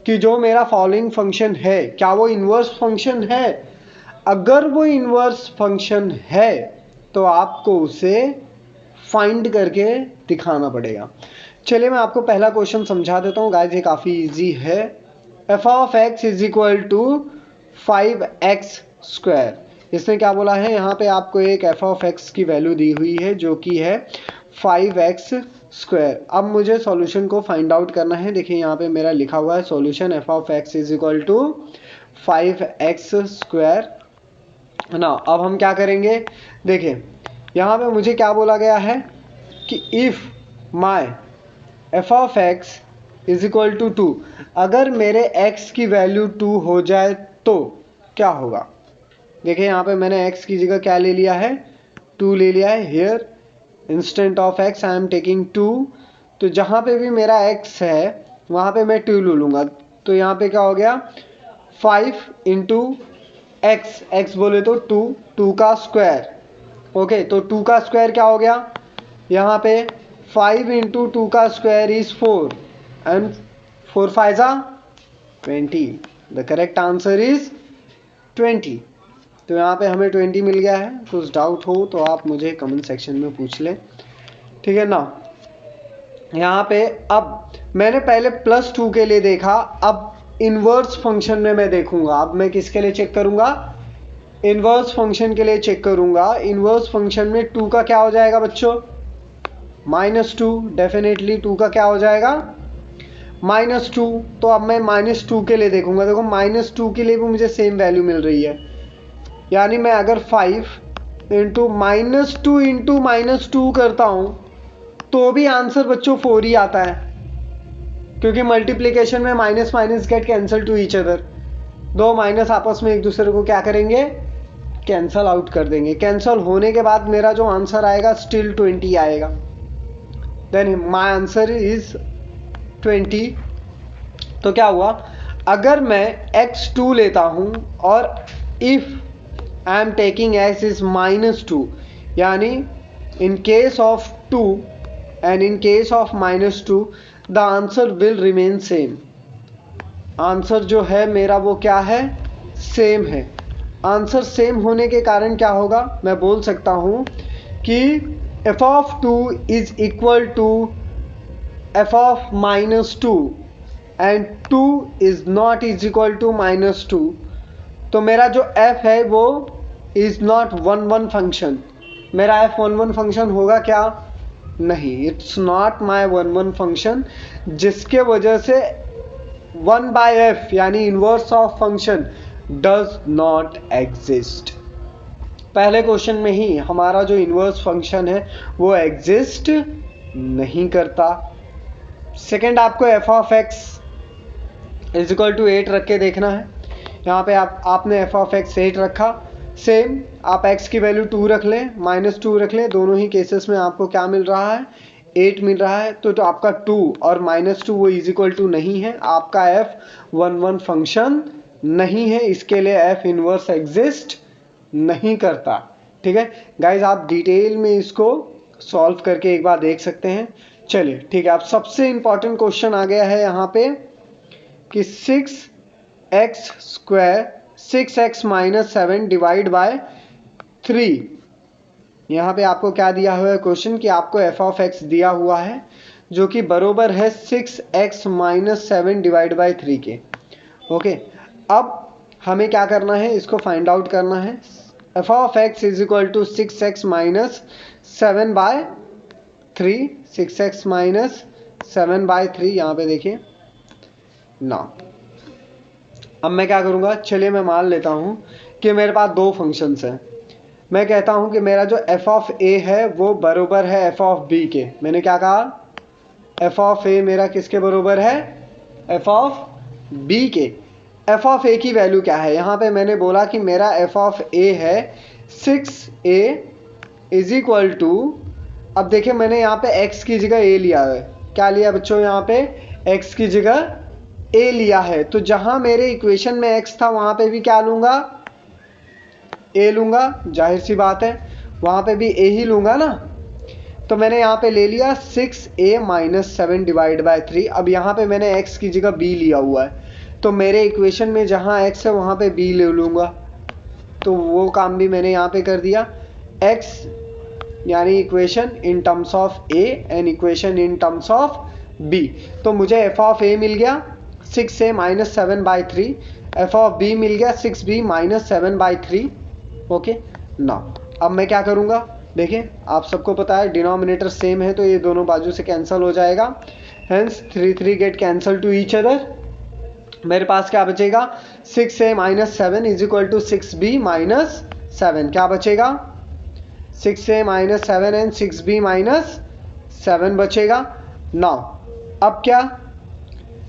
कि जो मेरा फॉलोइंग फंक्शन है क्या वो इनवर्स फंक्शन है। अगर वो इनवर्स फंक्शन है तो आपको उसे फाइंड करके दिखाना पड़ेगा। चलिए मैं आपको पहला क्वेश्चन समझा देता हूँ गाइस, ये काफ़ी इजी है। f of x is equal to 5x square. इसने क्या बोला है, यहाँ पे आपको एक f ऑफ x की वैल्यू दी हुई है जो कि है 5x स्क्वायर। अब मुझे सॉल्यूशन को फाइंड आउट करना है। देखिए यहाँ पे मेरा लिखा हुआ है solution f of x is equal to 5x square ना। अब हम क्या करेंगे, देखिए यहाँ पे मुझे क्या बोला गया है कि if my f of x is equal to 2, अगर मेरे x की वैल्यू 2 हो जाए तो क्या होगा। देखिए यहाँ पे मैंने x की जगह क्या ले लिया है, 2 ले लिया है। Here instant of x I am taking 2। तो जहाँ पे भी मेरा x है वहाँ पे मैं 2 ले लूँगा। तो यहाँ पे क्या हो गया, 5 इंटू एक्स, एक्स बोले तो 2 का स्क्वायर। ओके, तो 2 का स्क्वायर क्या हो गया, यहाँ पे 5 इंटू 2 का स्क्वायर इज 4 एंड 4 5 जा 20। The correct answer is 20। तो यहाँ पे हमें 20 मिल गया है। कुछ डाउट हो तो आप मुझे कमेंट सेक्शन में पूछ लें, ठीक है ना। यहाँ पे अब मैंने पहले +2 के लिए देखा, अब इनवर्स फंक्शन में मैं देखूंगा। अब मैं किसके लिए चेक करूंगा, इनवर्स फंक्शन के लिए चेक करूंगा। इनवर्स फंक्शन में 2 का क्या हो जाएगा बच्चों? -2। डेफिनेटली 2 का क्या हो जाएगा? -2। तो अब मैं -2 के लिए देखूंगा। देखो -2 के लिए भी मुझे सेम वैल्यू मिल रही है, यानी मैं अगर 5 इंटू -2 इंटू -2 करता हूं तो भी आंसर बच्चों 4 ही आता है, क्योंकि मल्टीप्लिकेशन में minus minus get cancel two each other. दो माइनस आपस में एक दूसरे को क्या करेंगे? कैंसल आउट कर देंगे। कैंसल होने के बाद मेरा जो आंसर आएगा स्टिल 20 आएगा। Then my answer is 20। तो क्या हुआ? अगर मैं x2 लेता हूं और if I am taking x is -2, यानी in case of 2 and in case of -2 the answer will remain same. Answer जो है मेरा वो क्या है? सेम है। आंसर सेम होने के कारण क्या होगा? मैं बोल सकता हूं कि f(2) is equal to f(-2) and 2 is not is equal to -2। तो मेरा जो f है वो इज नॉट 1 फंक्शन। मेरा f 1 फंक्शन होगा क्या? नहीं, इट्स नॉट माई 1 फंक्शन, जिसके वजह से 1/f यानी inverse of function does not exist. पहले क्वेश्चन में ही हमारा जो इनवर्स फंक्शन है वो एग्जिस्ट नहीं करता। सेकंड, आपको f(x) इज इक्वल टू 8 रख के देखना है। यहाँ पे आपने f(x) 8 रखा। सेम आप x की वैल्यू 2 रख लें, -2 रख लें। दोनों ही केसेस में आपको क्या मिल रहा है? 8 मिल रहा है। तो आपका 2 और -2 वो इज इक्वल टू नहीं है। आपका f 1 फंक्शन नहीं है, इसके लिए f इनवर्स एग्जिस्ट नहीं करता। ठीक है गाइज, आप डिटेल में इसको सॉल्व करके एक बार देख सकते हैं। चलिए ठीक है, अब सबसे इंपॉर्टेंट क्वेश्चन आ गया है यहाँ पे कि 6x - 7 डिवाइड बाय 3। यहाँ पे आपको क्या दिया हुआ है क्वेश्चन कि आपको f(x) दिया हुआ है जो कि बरोबर है 6x - 7 डिवाइड बाय 3 के। ओके, अब हमें क्या करना है? इसको फाइंड आउट करना है। f(x) is equal to 6x - 7 by 3। 6x - 7 by 3 यहाँ पे देखिए ना। अब मैं क्या करूँगा? चलिए मैं मान लेता हूँ कि मेरे पास दो फंक्शंस हैं। मैं कहता हूँ कि मेरा जो f(a) है वो बरोबर है f(b) के। मैंने क्या कहा? f(a) मेरा किसके बरोबर है? f(b) के। f(a) की वैल्यू क्या है? यहाँ पे मैंने बोला कि मेरा f(a) है 6a इज इक्वल टू, अब देखिए मैंने यहाँ पे x की जगह a लिया है। क्या लिया बच्चों? यहाँ पे x की जगह a लिया है। तो जहाँ मेरे इक्वेशन में x था वहाँ पे भी क्या लूँगा? a लूँगा। जाहिर सी बात है, वहाँ पे भी a ही लूँगा ना। तो मैंने यहाँ पे ले लिया 6a - 7 डिवाइड बाय 3। अब यहाँ पे मैंने x की जगह b लिया हुआ है, तो मेरे इक्वेशन में जहाँ x है वहाँ पे b ले लूँगा। तो वो काम भी मैंने यहाँ पे कर दिया। x यानी equation in terms of a and equation in terms of b। तो मुझे f(a) मिल गया 6a - 7 बाय 3, f(b) मिल गया 6b - 7 बाय 3। ओके ना, अब मैं क्या करूँगा? देखिए आप सबको पता है डिनोमिनेटर सेम है तो ये दोनों बाजू से कैंसिल हो जाएगा। Hence 3 get cancel two each other. मेरे पास क्या बचेगा? 6a - 7 is equal to 6b - 7। क्या बचेगा? 6a - 7 एंड 6b - 7 बचेगा। नाउ अब क्या?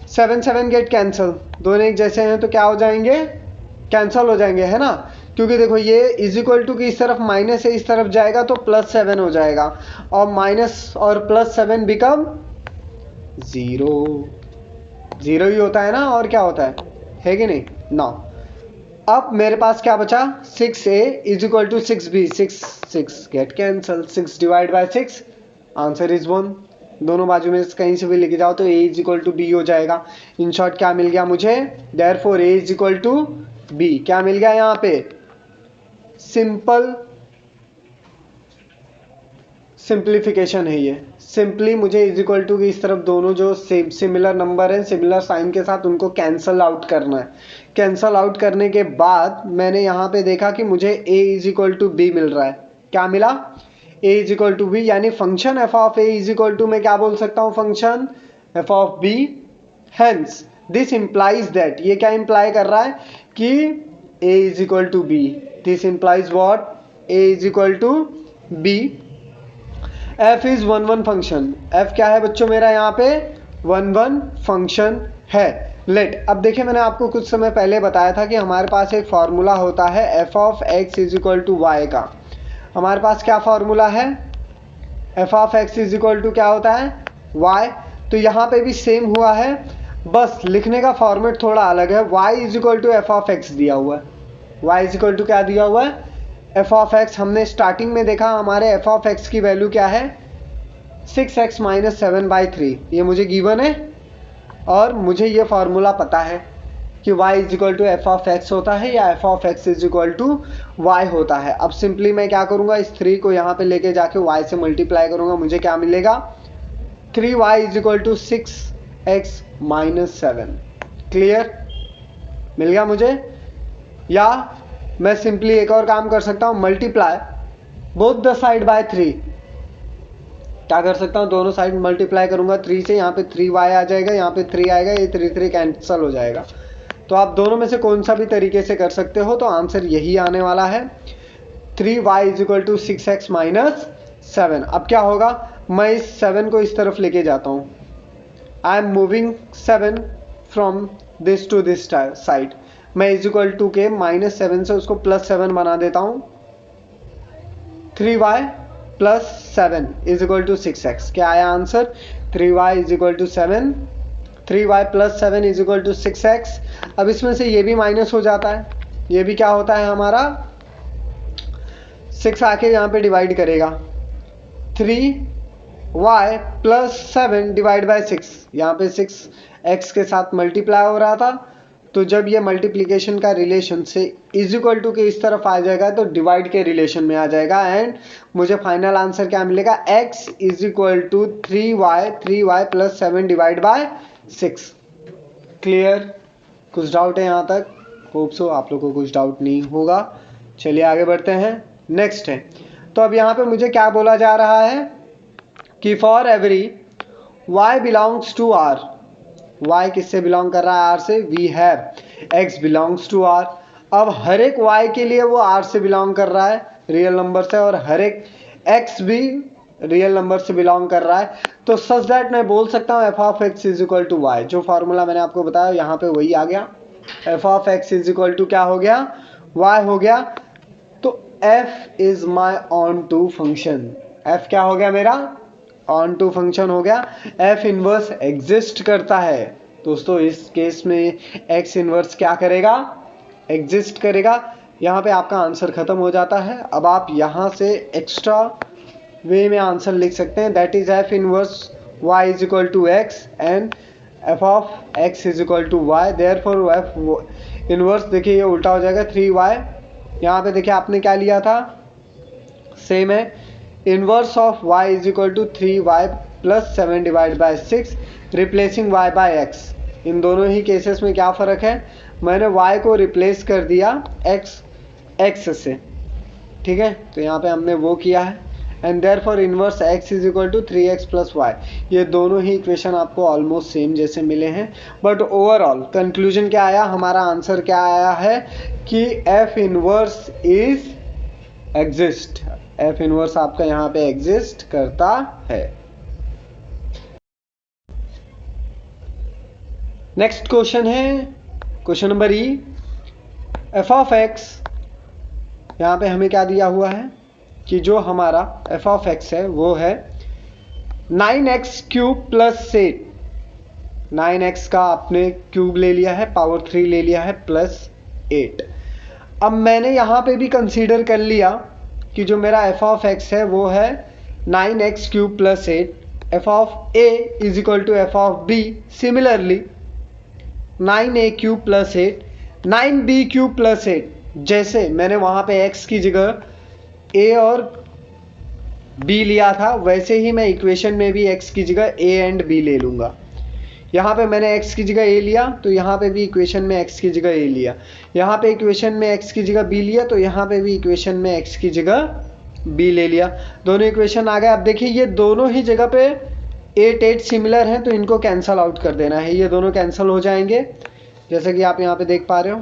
7 गेट कैंसल, दोनों एक जैसे हैं तो क्या हो जाएंगे? कैंसल हो जाएंगे, है ना। क्योंकि देखो ये इज इक्वल टू की इस तरफ माइनस है, इस तरफ जाएगा तो +7 हो जाएगा और माइनस और +7 बिकम 0। 0 ही होता है ना, और क्या होता है कि नहीं। नाउ अब मेरे पास क्या बचा? 6a is equal to 6b। 6 get cancel, 6 divide by 6, answer is 1। दोनों बाजू में कहीं से भी लेके जाओ तो a is equal to b हो जाएगा। इन शॉर्ट क्या मिल गया मुझे? Therefore a is equal to b। क्या मिल गया यहाँ पे? सिंप्लीफिकेशन है ये। सिंपली मुझे इज इक्वल टू की इस तरफ दोनों जो सिमिलर नंबर हैं सिमिलर साइन के साथ उनको कैंसल आउट करना है। कैंसल आउट करने के बाद मैंने यहाँ पे देखा कि मुझे a is equal to B मिल रहा है। क्या मिला? a इज इक्वल टू बी, यानी function f of a is equal to मैं क्या बोल सकता हूँ, function f of b। Hence this implies that, ये क्या इम्प्लाई कर रहा है कि a is equal to b। This implies what? a is equal to b। f is 1 1 function. f क्या है बच्चों मेरा यहाँ पे? 1 1 फंक्शन है। लेट, अब देखिए मैंने आपको कुछ समय पहले बताया था कि हमारे पास एक फॉर्मूला होता है f of x is equal to y का। हमारे पास क्या फॉर्मूला है? f of x is equal to क्या होता है? y। तो यहाँ पे भी सेम हुआ है, बस लिखने का फॉर्मेट थोड़ा अलग है। y is equal to f of x दिया हुआ है। y इज इक्वल टू क्या दिया हुआ है? F of x. हमने स्टार्टिंग में देखा हमारे एफ ऑफ एक्स की वैल्यू क्या है? 6x माइनस 7/3, ये मुझे गिवन है और मुझे ये फॉर्मूला पता है कि y is equal to f of x होता है या f of x is equal to y होता है। अब सिंपली मैं क्या करूँगा, इस 3 को यहाँ पे लेके जाके y से मल्टीप्लाई करूँगा, मुझे क्या मिलेगा? 3y is equal to 6x minus 7। Clear? मिल गया मुझे? या मैं सिंपली एक और काम कर सकता हूँ, multiply both the side by 3। क्या कर सकता हूँ, दोनों साइड मल्टीप्लाई करूंगा 3 से, यहाँ पे 3y आ जाएगा, यहाँ पे 3 आएगा, ये 3 कैंसिल हो जाएगा। तो आप दोनों में से कौन सा भी तरीके से कर सकते हो, तो आंसर यही आने वाला है 3y is equal to 6x minus 7। अब क्या होगा, मैं इस 7 को इस तरफ लेके जाता हूँ। I am moving 7 from this to this side. मैं इज इक्वल टू के -7 से उसको +7 बना देता हूँ। 3y plus 7 is equal to 6x। क्या आया answer? 3y is equal to 7, 3y plus 7 is equal to 6x। अब इसमें से ये भी माइनस हो जाता है, ये भी क्या होता है हमारा 6 आके यहाँ पे डिवाइड करेगा। 3y प्लस 7 डिवाइड बाय 6, यहाँ पे 6x के साथ मल्टीप्लाई हो रहा था, तो जब ये मल्टीप्लिकेशन का रिलेशन से इज इक्वल टू के इस तरफ आ जाएगा तो डिवाइड के रिलेशन में आ जाएगा, एंड मुझे फाइनल आंसर क्या मिलेगा? x is equal to 3y plus 7 divide by 6। Clear? कुछ डाउट है यहाँ तक? होप सो आप लोगों को कुछ डाउट नहीं होगा। चलिए आगे बढ़ते हैं, नेक्स्ट है। तो अब यहाँ पे मुझे क्या बोला जा रहा है कि for every y belongs to r, y किससे बिलोंग कर रहा है? r से। We have x belongs to r। अब हर एक y के लिए वो r से बिलोंग कर रहा है, रियल नंबर से, और हर एक x भी रियल नंबर से बिलोंग कर रहा है। तो सच दैट मैं बोल सकता हूँ f of x is equal to y. जो फॉर्मूला मैंने आपको बताया यहाँ पे वही आ गया। F of x is equal to क्या हो गया? वाई हो गया। तो f is my onto function. f क्या हो गया मेरा? ऑन टू फंक्शन हो गया। f इनवर्स एग्जिस्ट करता है दोस्तों। इस केस में x इनवर्स क्या करेगा? एग्जिस्ट करेगा। यहाँ पे आपका आंसर खत्म हो जाता है। अब आप यहाँ से एक्स्ट्रा वे में आंसर लिख सकते हैं, that is f inverse y is equal to x and f of x is equal to y. Therefore f inverse, देखिए ये उल्टा हो जाएगा, 3y। यहाँ पे देखिए आपने क्या लिया था, सेम है। Inverse of y is equal to 3y plus 7 divide by 6, replacing y by x। इन दोनों ही केसेस में क्या फ़र्क है? मैंने y को रिप्लेस कर दिया x से, ठीक है। तो यहाँ पे हमने वो किया है, and therefore inverse x is equal to 3x plus y. ये दोनों ही इक्वेशन आपको ऑलमोस्ट सेम जैसे मिले हैं, बट ओवरऑल कंक्लूजन क्या आया? हमारा आंसर क्या आया है कि f inverse is exist. f inverse आपका यहाँ पे एग्जिस्ट करता है। नेक्स्ट क्वेश्चन है question number E. f of x, यहाँ पे हमें क्या दिया हुआ है कि जो हमारा f ऑफ x है वो है 9x क्यूब प्लस 8। 9x का आपने क्यूब ले लिया है, पावर 3 ले लिया है, प्लस 8। अब मैंने यहाँ पे भी कंसीडर कर लिया कि जो मेरा f ऑफ x है वो है 9x cube plus 8। f of a is equal to f of b। Similarly 9a cube plus 8, 9b cube plus 8। जैसे मैंने वहाँ पे x की जगह a और b लिया था, वैसे ही मैं इक्वेशन में भी x की जगह a एंड b ले लूँगा। यहाँ पे मैंने x की जगह a लिया तो यहाँ पे भी इक्वेशन में x की जगह a लिया, यहाँ पे इक्वेशन में x की जगह b लिया तो यहाँ पे भी इक्वेशन में x की जगह b ले लिया। दोनों इक्वेशन आ गए। अब देखिए ये दोनों ही जगह पे 8 सिमिलर हैं तो इनको कैंसल आउट कर देना है, ये दोनों कैंसिल हो जाएंगे जैसे कि आप यहाँ पे देख पा रहे हो,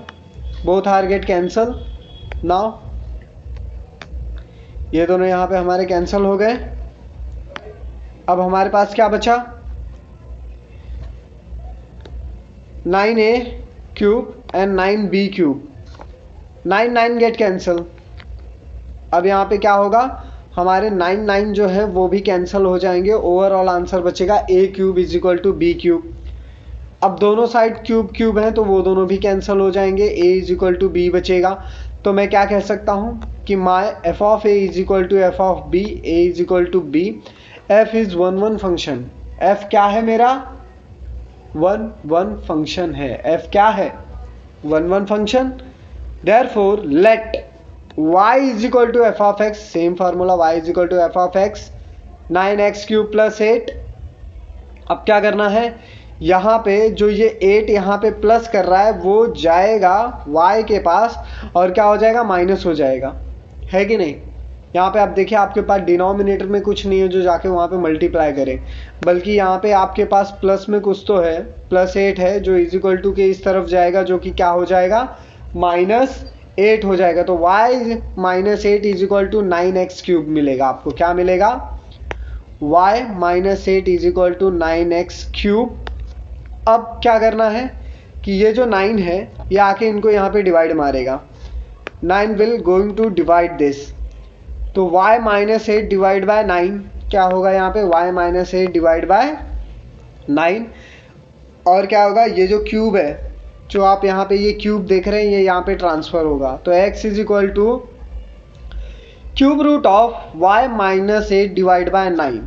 both are get cancel. Now ये दोनों यहाँ पे हमारे कैंसिल हो गए। अब हमारे पास क्या बचा, 9a cube and 9b cube, 9 get cancel. अब यहाँ पे क्या होगा, हमारे 9 जो है वो भी कैंसिल हो जाएंगे, ओवरऑल आंसर बचेगा a cube is equal to b cube. अब दोनों साइड क्यूब क्यूब हैं तो वो दोनों भी कैंसिल हो जाएंगे, a is equal to b बचेगा। तो मैं क्या कह सकता हूँ कि my f of a is equal to f of b, a is equal to b, f is 1 function. f क्या है मेरा, 1 फंक्शन है। f क्या है, 1 function. Therefore let y is equal to f of x, same formula, y is equal to f of x 9x cube plus 8। अब क्या करना है, यहाँ पे जो ये 8 यहाँ पे प्लस कर रहा है वो जाएगा y के पास और क्या हो जाएगा, माइनस हो जाएगा, है कि नहीं। यहाँ पे आप देखिए आपके पास डिनोमिनेटर में कुछ नहीं है जो जाके वहाँ पे मल्टीप्लाई करे, बल्कि यहाँ पे आपके पास प्लस में कुछ तो है, प्लस 8 है जो इज इक्वल टू के इस तरफ जाएगा जो कि क्या हो जाएगा, -8 हो जाएगा। तो y minus 8 is equal to 9x cube मिलेगा आपको। क्या मिलेगा, y minus 8 is equal to 9x cube. अब क्या करना है कि ये जो 9 है ये आके इनको यहाँ पे डिवाइड मारेगा, 9 will going to divide this, तो y माइनस 8 डिवाइड बाय 9 क्या होगा, यहाँ पे y माइनस 8 डिवाइड बाय 9। और क्या होगा, ये जो क्यूब है जो आप यहाँ पे ये क्यूब देख रहे हैं ये यहाँ पे ट्रांसफर होगा, तो x is equal to cube root of y minus 8 divide by 9।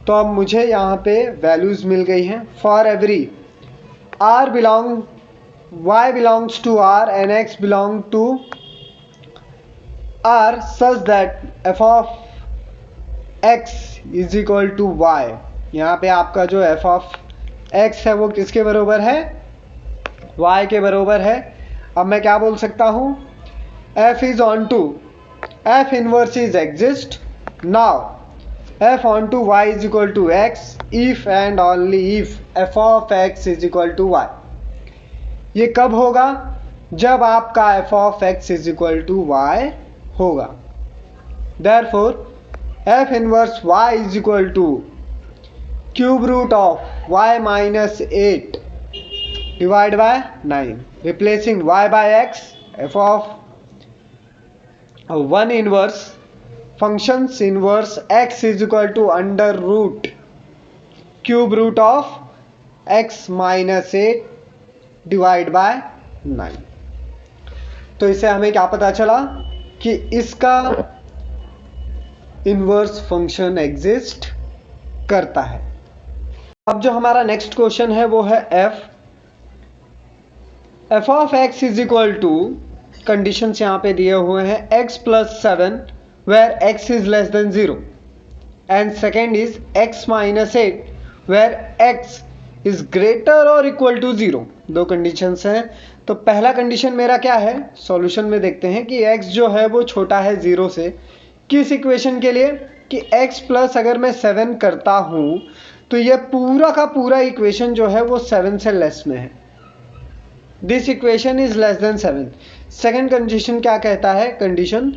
तो अब मुझे यहाँ पे वैल्यूज मिल गई हैं। For every r belong y belongs to r and x belong to r such that f of x is equal to y। यहाँ पे आपका जो f ऑफ x है वो किसके बराबर है, y के बराबर है। अब मैं क्या बोल सकता हूँ, f is onto f inverse is exist, now f on to y is equal to x if and only if f of x is equal to y। ये कब होगा, जब आपका f of x is equal to y होगा। Therefore f inverse y is equal to cube root of y minus 8 divided by 9, replacing y by x, f of 1 inverse functions inverse x is equal to under root cube root of x minus 8 divide by 9। तो इससे हमें क्या पता चला कि इसका inverse function exist करता है। अब जो हमारा नेक्स्ट क्वेश्चन है वो है f of x is equal to, conditions यहाँ पे दिए हुए हैं, x plus 7 where x is less than 0 and second is x minus 8 where x is greater or equal to 0। दो कंडीशंस हैं। तो पहला कंडीशन मेरा क्या है, सॉल्यूशन में देखते हैं कि x जो है वो छोटा है 0 से, किस इक्वेशन के लिए, कि x प्लस अगर मैं 7 करता हूँ तो ये पूरा का पूरा इक्वेशन जो है वो 7 से लेस में है, this equation is less than 7। Second condition क्या कहता है, कंडीशन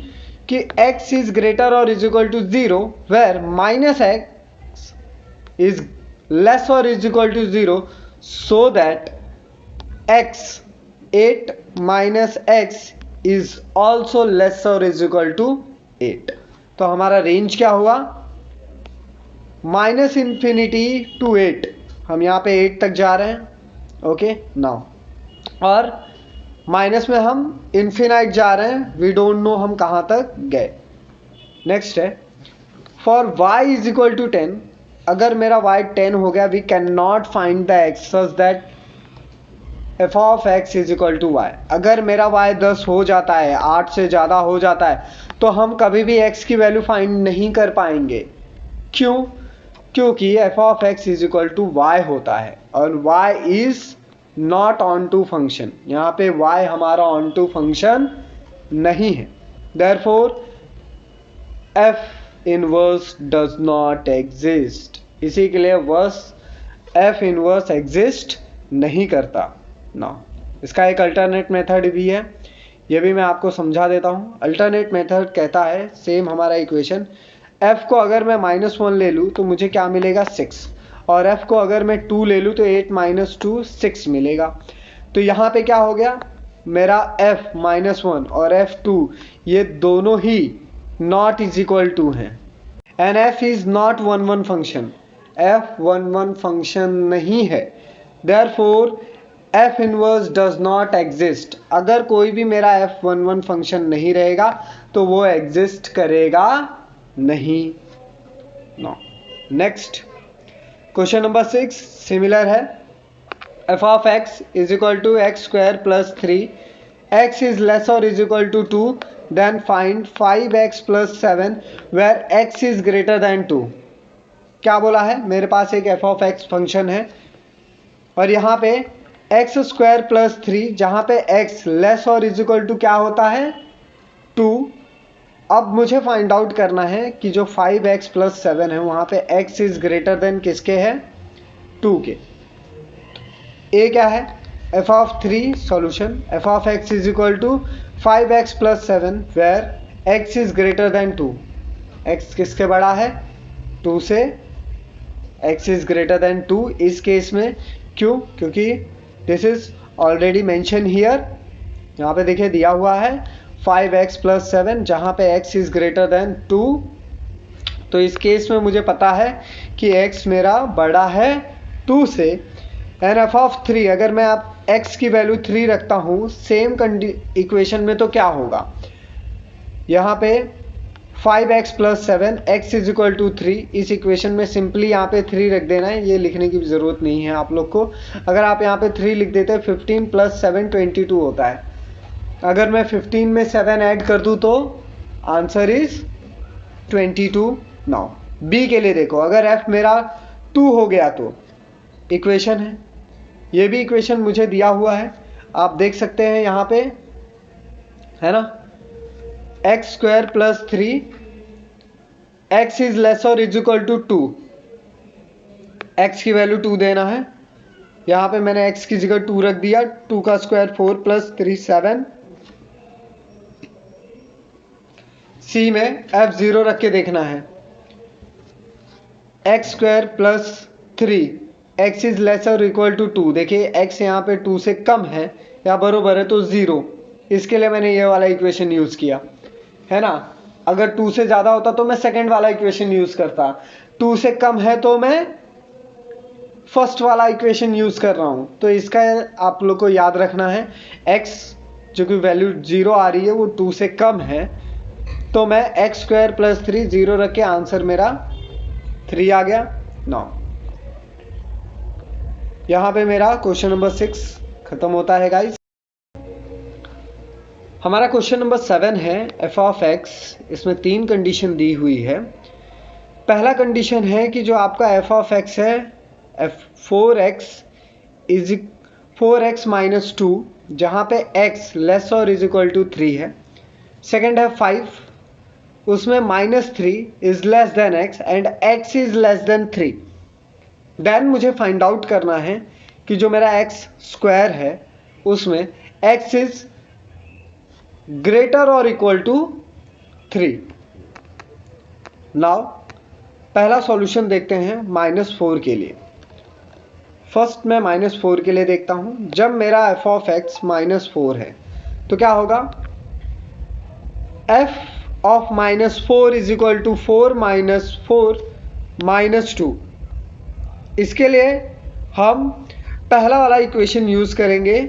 कि x इज ग्रेटर और is equal to 0 where minus x is less और is equal to 0 so that x 8 minus x is also less और is equal to 8। तो हमारा range क्या हुआ, माइनस इन्फिनिटी टू 8, हम यहाँ पे 8 तक जा रहे हैं, ओके नाउ, और माइनस में हम इन्फिनाइट जा रहे हैं, वी डोंट नो हम कहाँ तक गए। नेक्स्ट है for y is equal to 10, अगर मेरा y 10 हो गया, we can not find the x such that f of x is equal to y. अगर मेरा वाई 10 हो जाता है, 8 से ज़्यादा हो जाता है, तो हम कभी भी एक्स की वैल्यू फाइंड नहीं कर पाएंगे। क्यों? क्योंकि f of x is equal to y होता है और y is not onto function. यहाँ पे वाई हमारा ऑन टू फंक्शन नहीं है, therefore f inverse does not exist. इसी के लिए वर्स एफ इनवर्स एग्जिस्ट नहीं करता ना। इसका एक अल्टरनेट मेथड भी है, ये भी मैं आपको समझा देता हूँ। अल्टरनेट मेथड कहता है सेम हमारा इक्वेशन, f को अगर मैं -1 ले लूँ तो मुझे क्या मिलेगा 6, और f को अगर मैं 2 ले लूँ तो 8 - 2 6 मिलेगा। तो यहाँ पे क्या हो गया, मेरा f -1 और f2 ये दोनों ही नॉट इज इक्वल टू हैं, and f is not 1 1 function. f 1 1 function नहीं है, therefore f inverse does not exist. अगर कोई भी मेरा f 1 1 फंक्शन नहीं रहेगा तो वो एग्जिस्ट करेगा नहीं। No. Next question number 6 similar है। F of x is equal to x square plus 3, x is less और is equal to 2, then find 5x plus 7 where x is greater than 2। क्या बोला है, मेरे पास एक एफ ऑफ एक्स फंक्शन है और यहाँ पे एक्स स्क्वायर प्लस 3 जहाँ पे x लेस और इज इक्वल टू क्या होता है 2। अब मुझे फाइंड आउट करना है कि जो 5x प्लस 7 है वहाँ पे x इज ग्रेटर देन किसके है 2 के। ए क्या है, F of 3 solution f of x is equal to 5x plus 7 where x is greater than 2। x किसके बड़ा है 2 से, x इज ग्रेटर देन 2 इस केस में। क्यों? क्योंकि this is already mention here, यहाँ पे देखिए दिया हुआ है 5x प्लस 7 जहाँ पे x इज ग्रेटर देन 2। तो इस केस में मुझे पता है कि x मेरा बड़ा है 2 से। एंड एफ ऑफ 3 अगर मैं आप x की वैल्यू 3 रखता हूँ सेम इक्वेशन में तो क्या होगा, यहाँ पे 5x plus 7 x is equal to 3। इस इक्वेशन में सिंपली यहाँ पे 3 रख देना है, ये लिखने की ज़रूरत नहीं है आप लोग को। अगर आप यहाँ पे 3 लिख देते हैं 15 प्लस 7 22 होता है। अगर मैं 15 में 7 ऐड कर दूँ तो आंसर इज 22। नाउ बी के लिए देखो, अगर f मेरा 2 हो गया तो इक्वेशन है, ये भी इक्वेशन मुझे दिया हुआ है, आप देख सकते हैं यहाँ पे है ना, x square plus 3 x is less और इज इक्वल टू 2, x की वैल्यू 2 देना है। यहाँ पे मैंने x की जगह 2 रख दिया, 2 का स्क्वायर 4 प्लस 3 7। सी में f0 रख के देखना है, x square plus 3 x is less और इक्वल टू 2। देखिए x यहाँ पे 2 से कम है या बरोबर है तो 0, इसके लिए मैंने ये वाला इक्वेशन यूज़ किया है ना। अगर 2 से ज़्यादा होता तो मैं सेकंड वाला इक्वेशन यूज़ करता, 2 से कम है तो मैं फर्स्ट वाला इक्वेशन यूज़ कर रहा हूँ। तो इसका आप लोग को याद रखना है, x जो कि वैल्यू 0 आ रही है वो 2 से कम है, तो मैं एक्स स्क्वायर प्लस 3 0 रख के आंसर मेरा 3 आ गया। 9 यहाँ पे मेरा क्वेश्चन नंबर 6 खत्म होता है गाइस। हमारा क्वेश्चन नंबर 7 है एफ ऑफ एक्स। इसमें 3 कंडीशन दी हुई है। पहला कंडीशन है कि जो आपका एफ ऑफ एक्स है फोर एक्स माइनस 2 जहाँ पे x लेस और इज इक्वल टू 3 है। सेकेंड है 5, उसमें -3 is less than x and x is less than 3। Then मुझे फाइंड आउट करना है कि जो मेरा x स्क्वायर है उसमें x इज ग्रेटर और इक्वल टू 3। नाउ पहला सॉल्यूशन देखते हैं -4 के लिए। फर्स्ट मैं -4 के लिए देखता हूं। जब मेरा f ऑफ x -4 है तो क्या होगा, f of -4 is equal to 4 - 2। इसके लिए हम पहला वाला इक्वेशन यूज करेंगे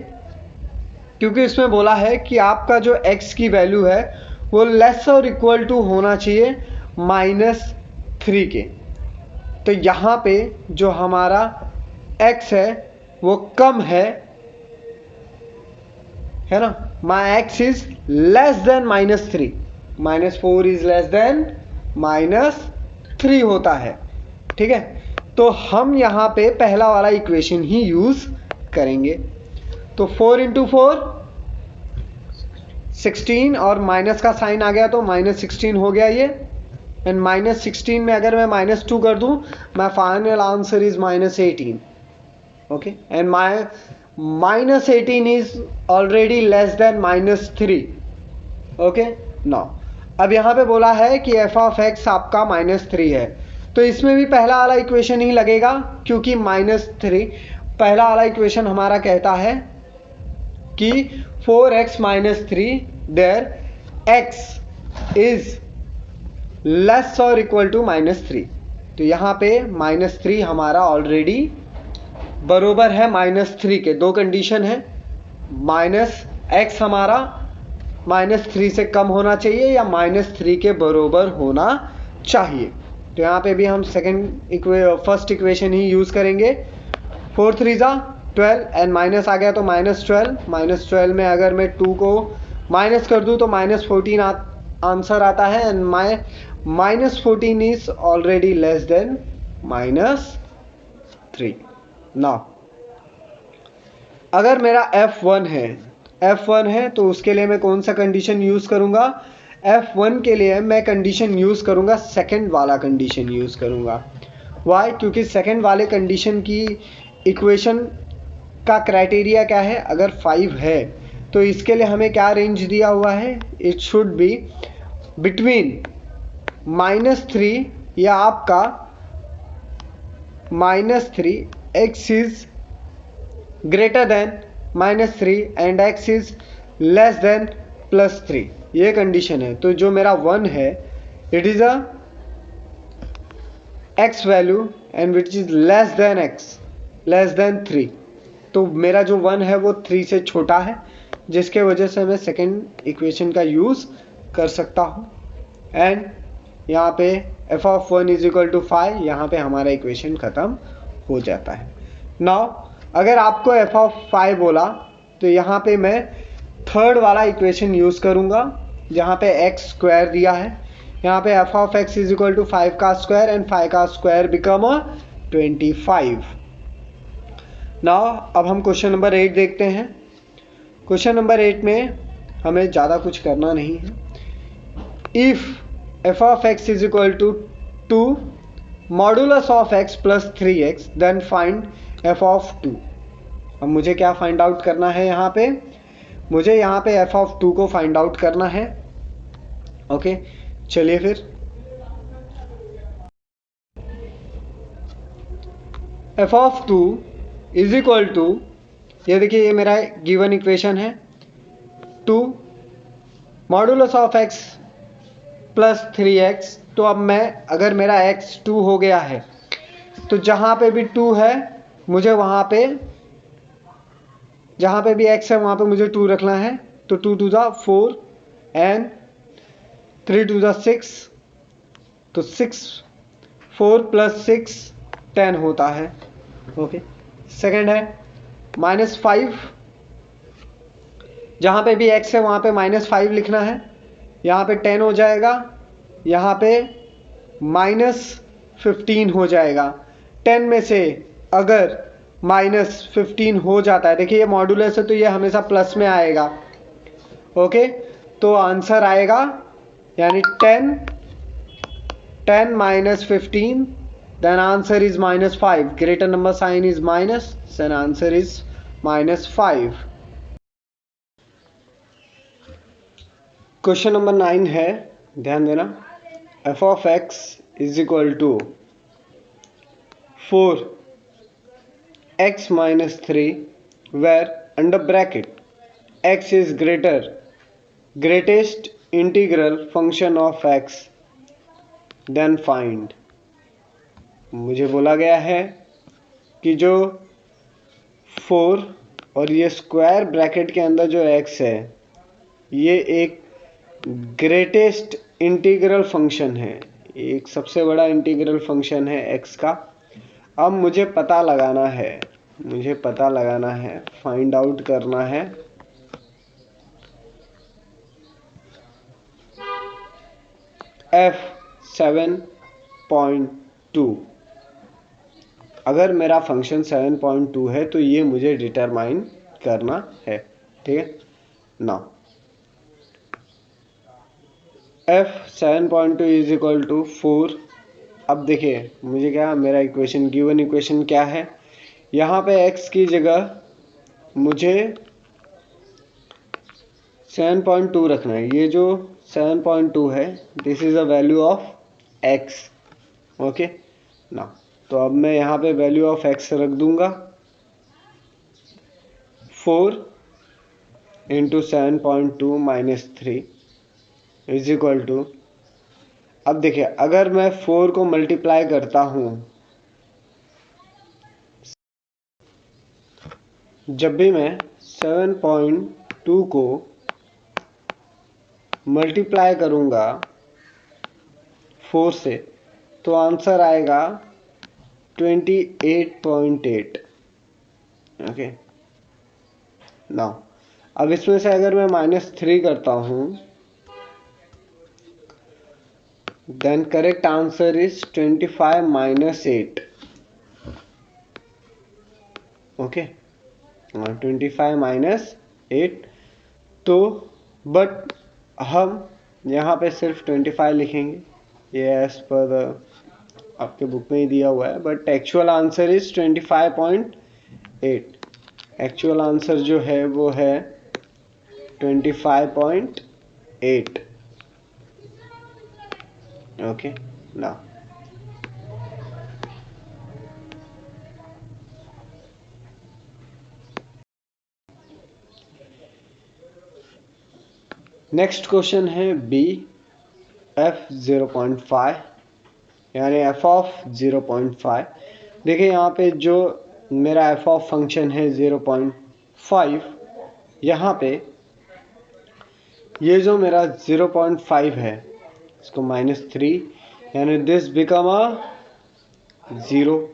क्योंकि इसमें बोला है कि आपका जो x की वैल्यू है वो लेस और इक्वल टू होना चाहिए -3 के। तो यहाँ पे जो हमारा x है वो कम है है ना, my x is less than -3, -4 is less than -3 होता है, ठीक है। तो हम यहाँ पे पहला वाला इक्वेशन ही यूज करेंगे। तो 4 × 4 16 और माइनस का साइन आ गया तो -16 हो गया ये, एंड -16 में अगर मैं -2 कर दूं, my final answer is -18, okay, and my -18 is already less than -3, okay. Now अब यहाँ पे बोला है कि f(x) आपका -3 है, तो इसमें भी पहला वाला इक्वेशन ही लगेगा, क्योंकि -3 पहला वाला इक्वेशन हमारा कहता है कि 4x - 3 there x is less और इक्वल टू -3। तो यहाँ पे -3 हमारा ऑलरेडी बरोबर है -3 के। दो कंडीशन है, -x हमारा -3 से कम होना चाहिए या -3 के बरोबर होना चाहिए। तो यहाँ पे भी हम फर्स्ट इक्वेशन ही यूज करेंगे। 4 3 12 एंड माइनस आ गया तो -12 में अगर मैं 2 को माइनस कर दूं तो -14 आंसर आता है, and my -14 is already less than -3। Now अगर मेरा F1 है तो उसके लिए मैं कौन सा कंडीशन यूज करूंगा? F1 के लिए मैं कंडीशन यूज करूंगा, सेकंड वाला कंडीशन यूज करूंगा। वाई? क्योंकि सेकंड वाले कंडीशन की इक्वेशन का क्राइटेरिया क्या है? अगर 5 है तो इसके लिए हमें क्या रेंज दिया हुआ है? इट शुड बी बिटवीन -3 या आपका -3 x is greater then -3 and x is less than +3, ये कंडीशन है। तो जो मेरा 1 है, it is a x value and which is less than 3। तो मेरा जो 1 है वो 3 से छोटा है, जिसके वजह से मैं सेकेंड इक्वेशन का यूज कर सकता हूँ। एंड यहाँ पे f(1) = 5, यहाँ पे हमारा इक्वेशन खत्म हो जाता है। नाउ अगर आपको f(5) बोला तो यहाँ पे मैं थर्ड वाला इक्वेशन यूज करूँगा, जहाँ पे x² दिया है। यहाँ पे f(x) = 5 का स्क्वायर एंड 5 का स्क्वायर बिकम 25। नाउ अब हम क्वेश्चन नंबर 8 देखते हैं। क्वेश्चन नंबर 8 में हमें ज़्यादा कुछ करना नहीं है। If f(x) = 2 modulus of x + 3x then find f(2)। अब मुझे क्या फाइंड आउट करना है? मुझे यहाँ पे f(2) को फाइंड आउट करना है। ओके, चलिए फिर f(2) = ये देखिए, ये मेरा गिवन इक्वेशन है। 2 मॉडुलस ऑफ x + 3x। तो अब मैं, अगर मेरा x 2 हो गया है तो जहाँ पे भी 2 है मुझे वहाँ पे, जहाँ पे भी x है वहाँ पे मुझे 2 रखना है। तो 2 2 4 एंड 3 2 6, तो 4 + 6 10 होता है। ओके, सेकेंड है -5, जहाँ पे भी x है वहाँ पे -5 लिखना है। यहाँ पे 10 हो जाएगा, यहाँ पे -15 हो जाएगा। 10 में से अगर -15 हो जाता है, देखिए ये मॉडुलस है तो ये हमेशा प्लस में आएगा। ओके, तो आंसर आएगा यानी 10 -15, then answer is -5. Greater number sign is minus, then answer is -5. Question number 9 है, ध्यान देना। f(x) = 4x - 3 where under bracket x is greatest integral function of x, then find। मुझे बोला गया है कि जो 4 और ये स्क्वायर ब्रैकेट के अंदर जो x है, ये एक ग्रेटेस्ट इंटीग्रल फंक्शन है, एक सबसे बड़ा इंटीग्रल फंक्शन है x का। अब मुझे पता लगाना है, फाइंड आउट करना है f7.2। अगर मेरा फंक्शन 7.2 है तो ये मुझे डिटरमाइन करना है, ठीक है ना। f7.2 is equal to 4। अब देखिए मुझे क्या, मेरा इक्वेशन, गिवन इक्वेशन क्या है, यहाँ पे x की जगह मुझे 7.2 रखना है। ये जो 7.2 है, this is a value of x, okay ना। तो अब मैं यहाँ पे वैल्यू ऑफ x रख दूंगा, 4 into 7.2 minus 3 is equal to, अब देखिए अगर मैं 4 को मल्टीप्लाई करता हूँ, जब भी मैं 7.2 को मल्टीप्लाई करूँगा 4 से, तो आंसर आएगा 28.8, ओके नाउ। अब इसमें से अगर मैं -3 करता हूँ, then correct answer is 25 minus 8, okay 25 minus 8। तो बट हम यहाँ पे सिर्फ 25 लिखेंगे, ये एज पर आपके बुक में ही दिया हुआ है, but actual answer is 25.8। Actual answer जो है वो है 25.8, ओके ना। नेक्स्ट क्वेश्चन है बी, f0.5 यानी f ऑफ 0.5। देखिए यहाँ पे जो मेरा f ऑफ फंक्शन है 0.5, यहाँ पे ये जो मेरा 0.5 है, इसको -3, यानी दिस बिकम अ 0।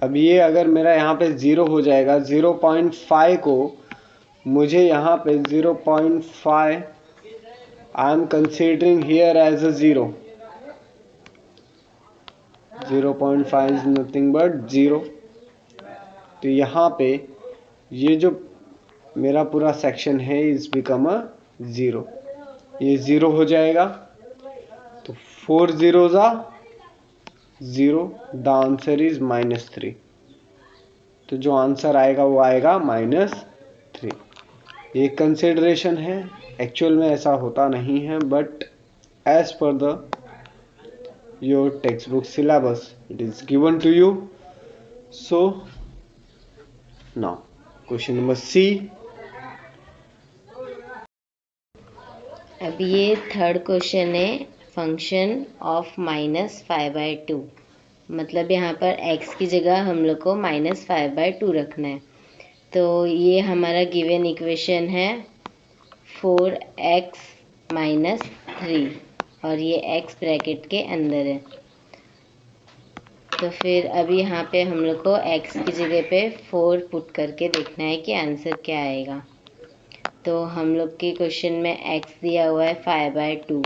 अब ये अगर मेरा यहाँ पे 0 हो जाएगा, 0.5 को मुझे यहाँ पे 0.5 I am considering here as a 0। 0.5 is nothing but 0। तो यहाँ पे ये जो मेरा पूरा सेक्शन है इज बिकम अ 0, ये 0 हो जाएगा। तो 4 zeros are 0, the answer is -3। तो जो आंसर आएगा वो आएगा -3। ये कंसिडरेशन है, एक्चुअल में ऐसा होता नहीं है, but as per the your textbook syllabus it is given to you. So now question number C. अब ये थर्ड क्वेश्चन है, फंक्शन ऑफ -5/2। मतलब यहाँ पर x की जगह हम लोग को -5/2 रखना है। तो ये हमारा गिवन इक्वेशन है 4x - 3, और ये x ब्रैकेट के अंदर है। तो फिर अभी यहाँ पे हम लोग को x की जगह पे 4 पुट करके देखना है कि आंसर क्या आएगा। तो हम लोग के क्वेश्चन में x दिया हुआ है 5/2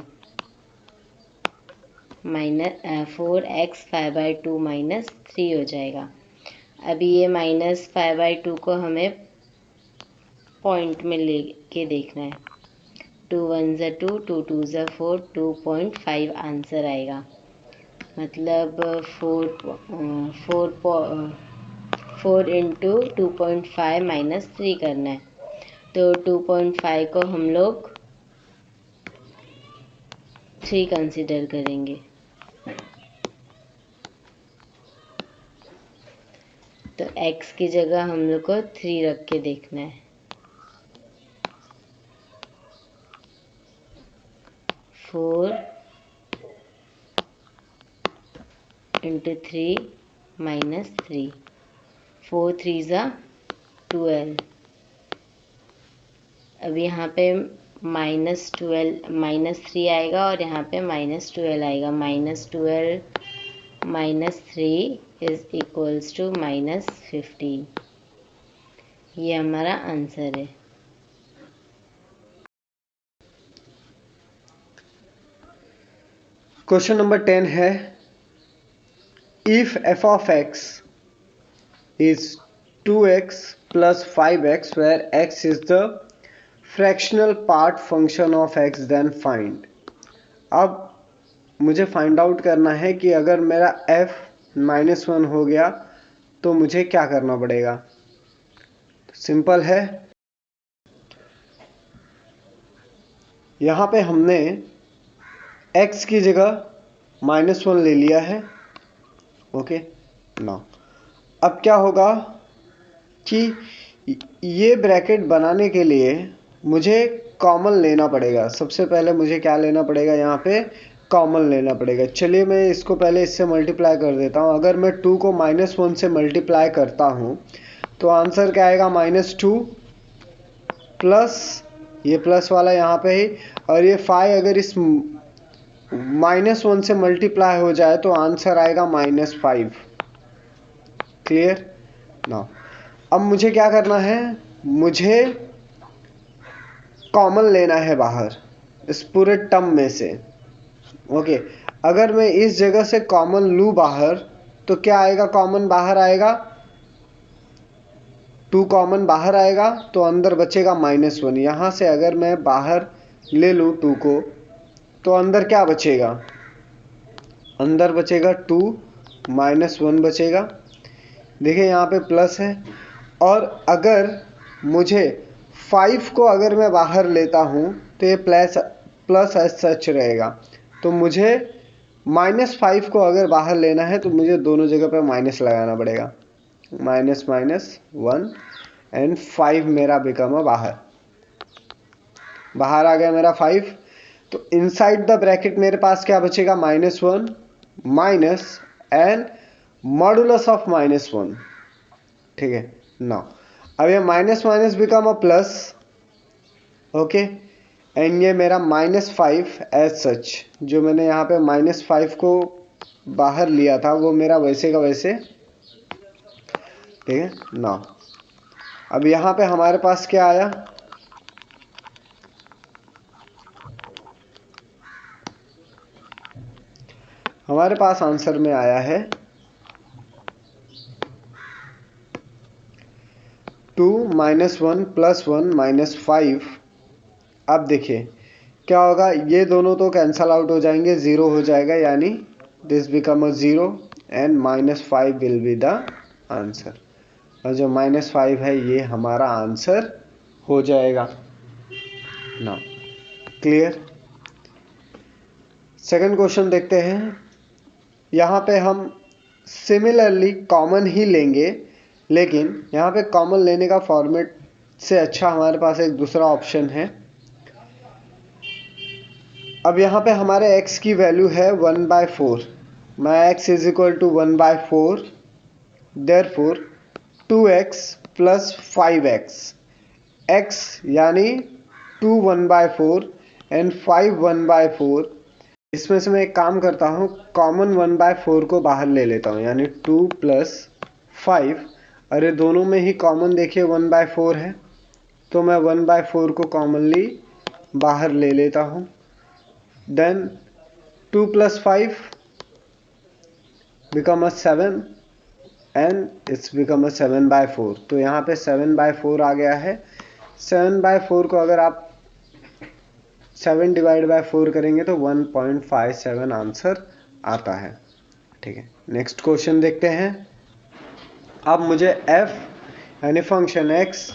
4x 5/2 -3 हो जाएगा। अभी ये -5/2 को हमें पॉइंट में लेके देखना है। 2 1 ज़ा 2, 2 2 ज़ा 4, 2.5 आंसर आएगा। मतलब 4 इंटू 2.5 - 3 करना है। तो 2.5 को हम लोग 3 कंसिडर करेंगे। तो x की जगह हम लोग को 3 रख के देखना है। 4 इंटू 3 -3, 4 3 ज़ा 12। अब यहाँ पे -3 आएगा और यहाँ पे -12 आएगा। -12 -3 इज इक्वल्स टू -15। ये हमारा आंसर है। क्वेश्चन नंबर 10 है, if F of x is 2x plus 5x where x is the fractional part function of x, then find। अब मुझे फाइंड आउट करना है कि अगर मेरा f -1 हो गया तो मुझे क्या करना पड़ेगा। सिंपल है, यहाँ पे हमने x की जगह -1 ले लिया है। ओके ना, अब क्या होगा कि ये ब्रैकेट बनाने के लिए मुझे कॉमन लेना पड़ेगा। सबसे पहले मुझे क्या लेना पड़ेगा, यहाँ पे कॉमन लेना पड़ेगा। चलिए मैं इसको पहले इससे मल्टीप्लाई कर देता हूँ। अगर मैं 2 को -1 से मल्टीप्लाई करता हूँ तो आंसर क्या आएगा, -2 प्लस ये प्लस वाला यहाँ पे ही, और ये 5 अगर इस -1 से मल्टीप्लाई हो जाए तो आंसर आएगा -5। क्लियर ना। अब मुझे क्या करना है, मुझे कॉमन लेना है बाहर इस पूरे टर्म में से। ओके, अगर मैं इस जगह से कॉमन लूँ बाहर तो क्या आएगा, कॉमन बाहर आएगा 2 कॉमन बाहर आएगा तो अंदर बचेगा -1। यहाँ से अगर मैं बाहर ले लूँ 2 को तो अंदर क्या बचेगा, अंदर बचेगा 2 -1 बचेगा। देखिए यहाँ पे प्लस है, और अगर मुझे 5 को अगर मैं बाहर लेता हूँ तो ये प्लस एज सच रहेगा। तो मुझे -5 को अगर बाहर लेना है तो मुझे दोनों जगह पे माइनस लगाना पड़ेगा। -1 एंड 5 मेरा बिकम बाहर आ गया मेरा 5। तो इनसाइड द ब्रैकेट मेरे पास क्या बचेगा, -1 माइनस एंड मॉडुलस ऑफ -1। ठीक है नाउ, अब ये minus minus become plus. Okay, and ये मेरा -5 एज सच, जो मैंने यहाँ पे -5 को बाहर लिया था वो मेरा वैसे का वैसे। ठीक है नाउ, अब यहाँ पे हमारे पास क्या आया, हमारे पास आंसर में आया है 2 -1 + 1 -5। अब देखिए क्या होगा, ये दोनों तो कैंसल आउट हो जाएंगे, 0 हो जाएगा, यानी this become 0 and -5 will be the answer. और जो -5 है ये हमारा आंसर हो जाएगा ना। क्लियर। सेकंड क्वेश्चन देखते हैं। यहाँ पे हम सिमिलरली कॉमन ही लेंगे, लेकिन यहाँ पे कॉमन लेने का फॉर्मेट से अच्छा हमारे पास एक दूसरा ऑप्शन है। अब यहाँ पे हमारे x की वैल्यू है 1/4। मैं x is equal to 1/4, therefore 2x + 5x, x यानी 2 1/4 एंड 5 1/4। इसमें से मैं एक काम करता हूँ, कॉमन 1/4 को बाहर ले लेता हूँ, यानी 2 + 5। अरे दोनों में ही कॉमन देखिए 1/4 है, तो मैं 1/4 को कॉमनली बाहर ले लेता हूँ। Then 2 + 5 become 7 and it's become 7/4। तो यहाँ पे 7/4 आ गया है। 7/4 को अगर आप 7 डिवाइड बाय 4 करेंगे तो 1.57 आंसर आता है। ठीक है, नेक्स्ट क्वेश्चन देखते हैं। अब मुझे f यानी फंक्शन x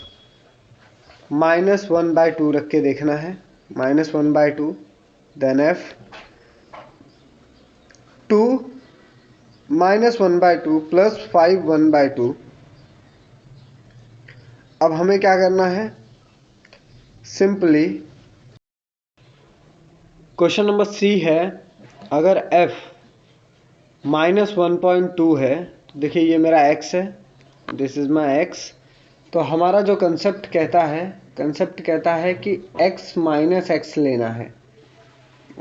-1/2 रख के देखना है। -1/2, देन f 2 -1/2 + 5 1/2। अब हमें क्या करना है, सिंपली क्वेश्चन नंबर सी है, अगर f -1.2 है, देखिए ये मेरा x है, दिस इज माई x। तो हमारा जो कंसेप्ट कहता है कि x - x लेना है।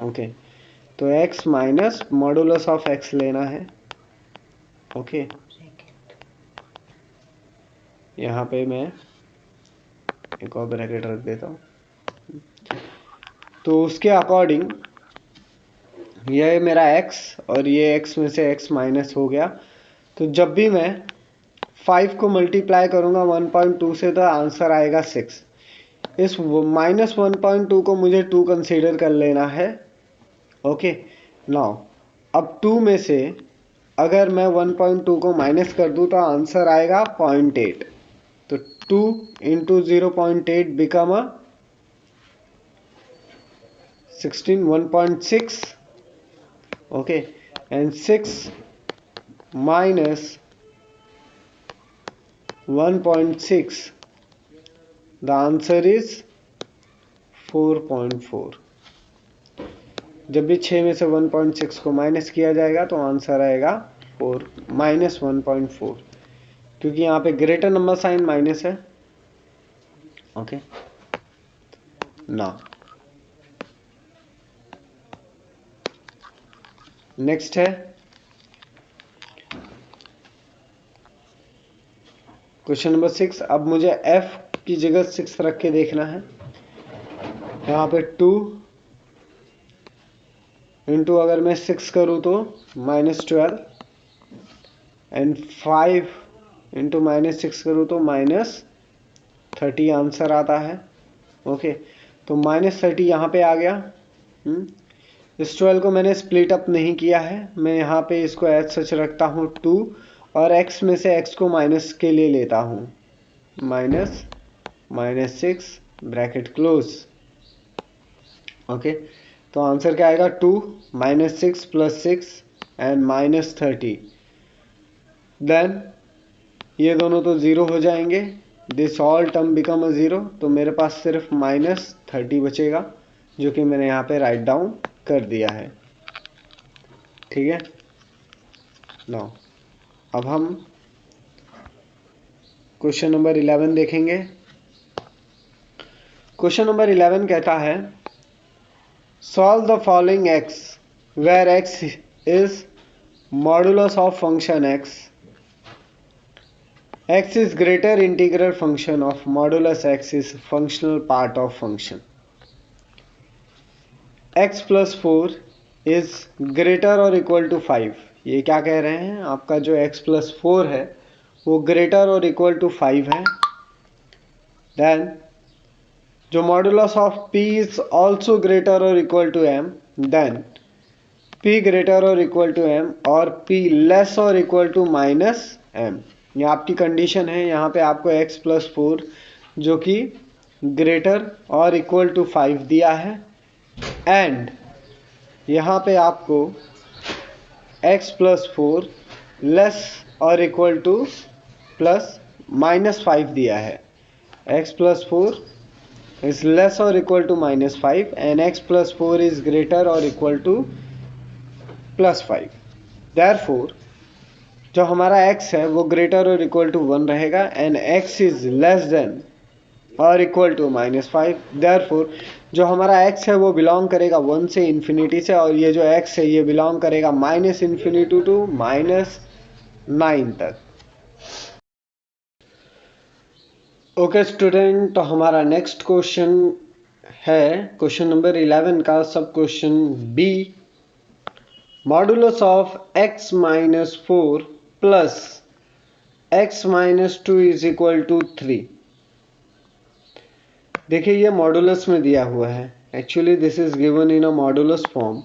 ओके, तो x minus modulus of x लेना है। ओके, यहाँ पे मैं एक और ब्रैकेट रख देता हूँ। तो उसके अकॉर्डिंग ये मेरा x और ये x में से x माइनस हो गया। तो जब भी मैं 5 को मल्टीप्लाई करूँगा 1.2 से तो आंसर आएगा 6। इस -1.2 को मुझे 2 कंसीडर कर लेना है। ओके नाउ अब 2 में से अगर मैं 1.2 को माइनस कर दूँ तो आंसर आएगा 0.8। तो 2 into 0.8 become 16 1.6। Okay and 6 minus 1.6, the answer is 4.4। जब भी 6 में से 1.6 को माइनस किया जाएगा तो आंसर आएगा 4 -1.4, क्योंकि यहाँ पे ग्रेटर नंबर साइन माइनस है। ओके ना नेक्स्ट है क्वेश्चन नंबर 6। अब मुझे f की जगह 6 रख के देखना है। यहाँ पे 2 इंटू अगर मैं 6 करूँ तो -12 एंड 5 इंटू -6 करूँ तो -30 आंसर आता है। ओके तो -30 यहाँ पे आ गया। इस 12 को मैंने स्प्लिट अप नहीं किया है, मैं यहाँ पे इसको एज सच रखता हूँ 2 और x में से x को माइनस के लिए लेता हूँ, -6 ब्रैकेट क्लोज। ओके तो आंसर क्या आएगा 2 -6 + 6 एंड -30। देन ये दोनों तो ज़ीरो हो जाएंगे, this all term become a zero. तो मेरे पास सिर्फ -30 बचेगा, जो कि मैंने यहाँ पे राइट डाउन कर दिया है। ठीक है नो अब हम क्वेश्चन नंबर 11 देखेंगे। क्वेश्चन नंबर 11 कहता है solve the following x where x is modulus of function x is greater integral function of modulus x is functional part of function x plus 4 is greater or equal to 5। ये क्या कह रहे हैं, आपका जो x plus 4 है वो greater or equal to 5 है। then जो modulus of p is also greater or equal to m, then p greater or equal to m और p less or equal to -m। ये आपकी कंडीशन है। यहाँ पे आपको x plus 4 जो कि ग्रेटर और इक्वल टू 5 दिया है, एंड यहाँ पे आपको x plus 4 लेस और इक्वल टू +-5 दिया है। x plus 4 is less or equal to -5 and x plus 4 is greater or equal to +5। therefore जो हमारा x है वो ग्रेटर और इक्वल टू 1 रहेगा and x is less then और इक्वल टू -5। देयरफॉर जो हमारा x है वो बिलोंग करेगा 1 से इन्फिनिटी से, और ये जो x है ये बिलोंग करेगा -∞ टू -9 तक। ओके स्टूडेंट, तो हमारा नेक्स्ट क्वेश्चन है क्वेश्चन नंबर 11 का sub question B. Modulus of x - 4 plus x - 2 is equal to 3। देखिए ये मॉडुलस में दिया हुआ है, actually this is given in a modulus form.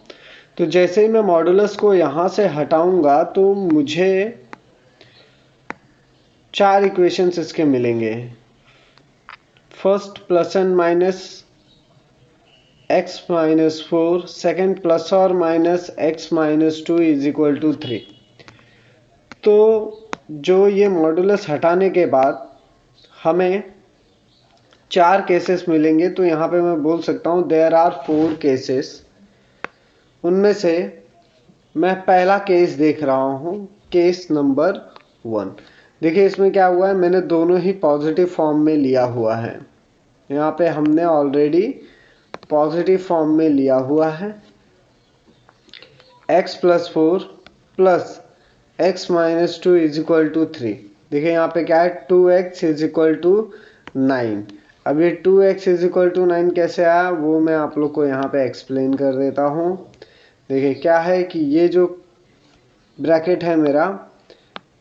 तो जैसे ही मैं मॉडुलस को यहाँ से हटाऊंगा तो मुझे 4 इक्वेशंस इसके मिलेंगे। First plus and minus x - 4, second plus और minus x - 2 is equal to 3। तो जो ये मॉडुलस हटाने के बाद हमें 4 केसेस मिलेंगे। तो यहाँ पे मैं बोल सकता हूँ देयर आर 4 केसेस। उनमें से मैं पहला केस देख रहा हूँ, केस नंबर 1। देखिए इसमें क्या हुआ है, मैंने दोनों ही पॉजिटिव फॉर्म में लिया हुआ है। यहाँ पे हमने ऑलरेडी पॉजिटिव फॉर्म में लिया हुआ है। x + 4 plus x - 2 is equal to 3। देखिए यहाँ पे क्या है, 2x इज इक्वल टू 9। अब ये 2x इज इक्वल टू 9 कैसे आया वो मैं आप लोग को यहाँ पे एक्सप्लेन कर देता हूँ। देखिए क्या है कि ये जो ब्रैकेट है मेरा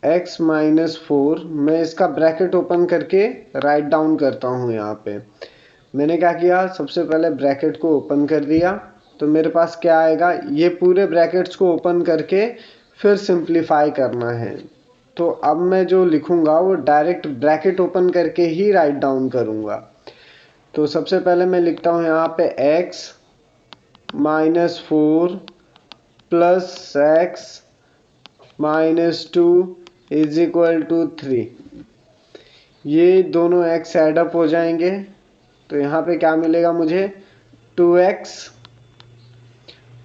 x माइनस 4, मैं इसका ब्रैकेट ओपन करके राइट डाउन करता हूँ। यहाँ पे मैंने क्या किया, सबसे पहले ब्रैकेट को ओपन कर दिया, तो मेरे पास क्या आएगा, ये पूरे ब्रैकेट्स को ओपन करके फिर सिंप्लीफाई करना है। तो अब मैं जो लिखूंगा वो डायरेक्ट ब्रैकेट ओपन करके ही राइट डाउन करूंगा। तो सबसे पहले मैं लिखता हूँ यहाँ पे x minus 4 plus x minus 2 is equal to 3। ये दोनों x एडअप हो जाएंगे, तो यहाँ पे क्या मिलेगा मुझे, 2x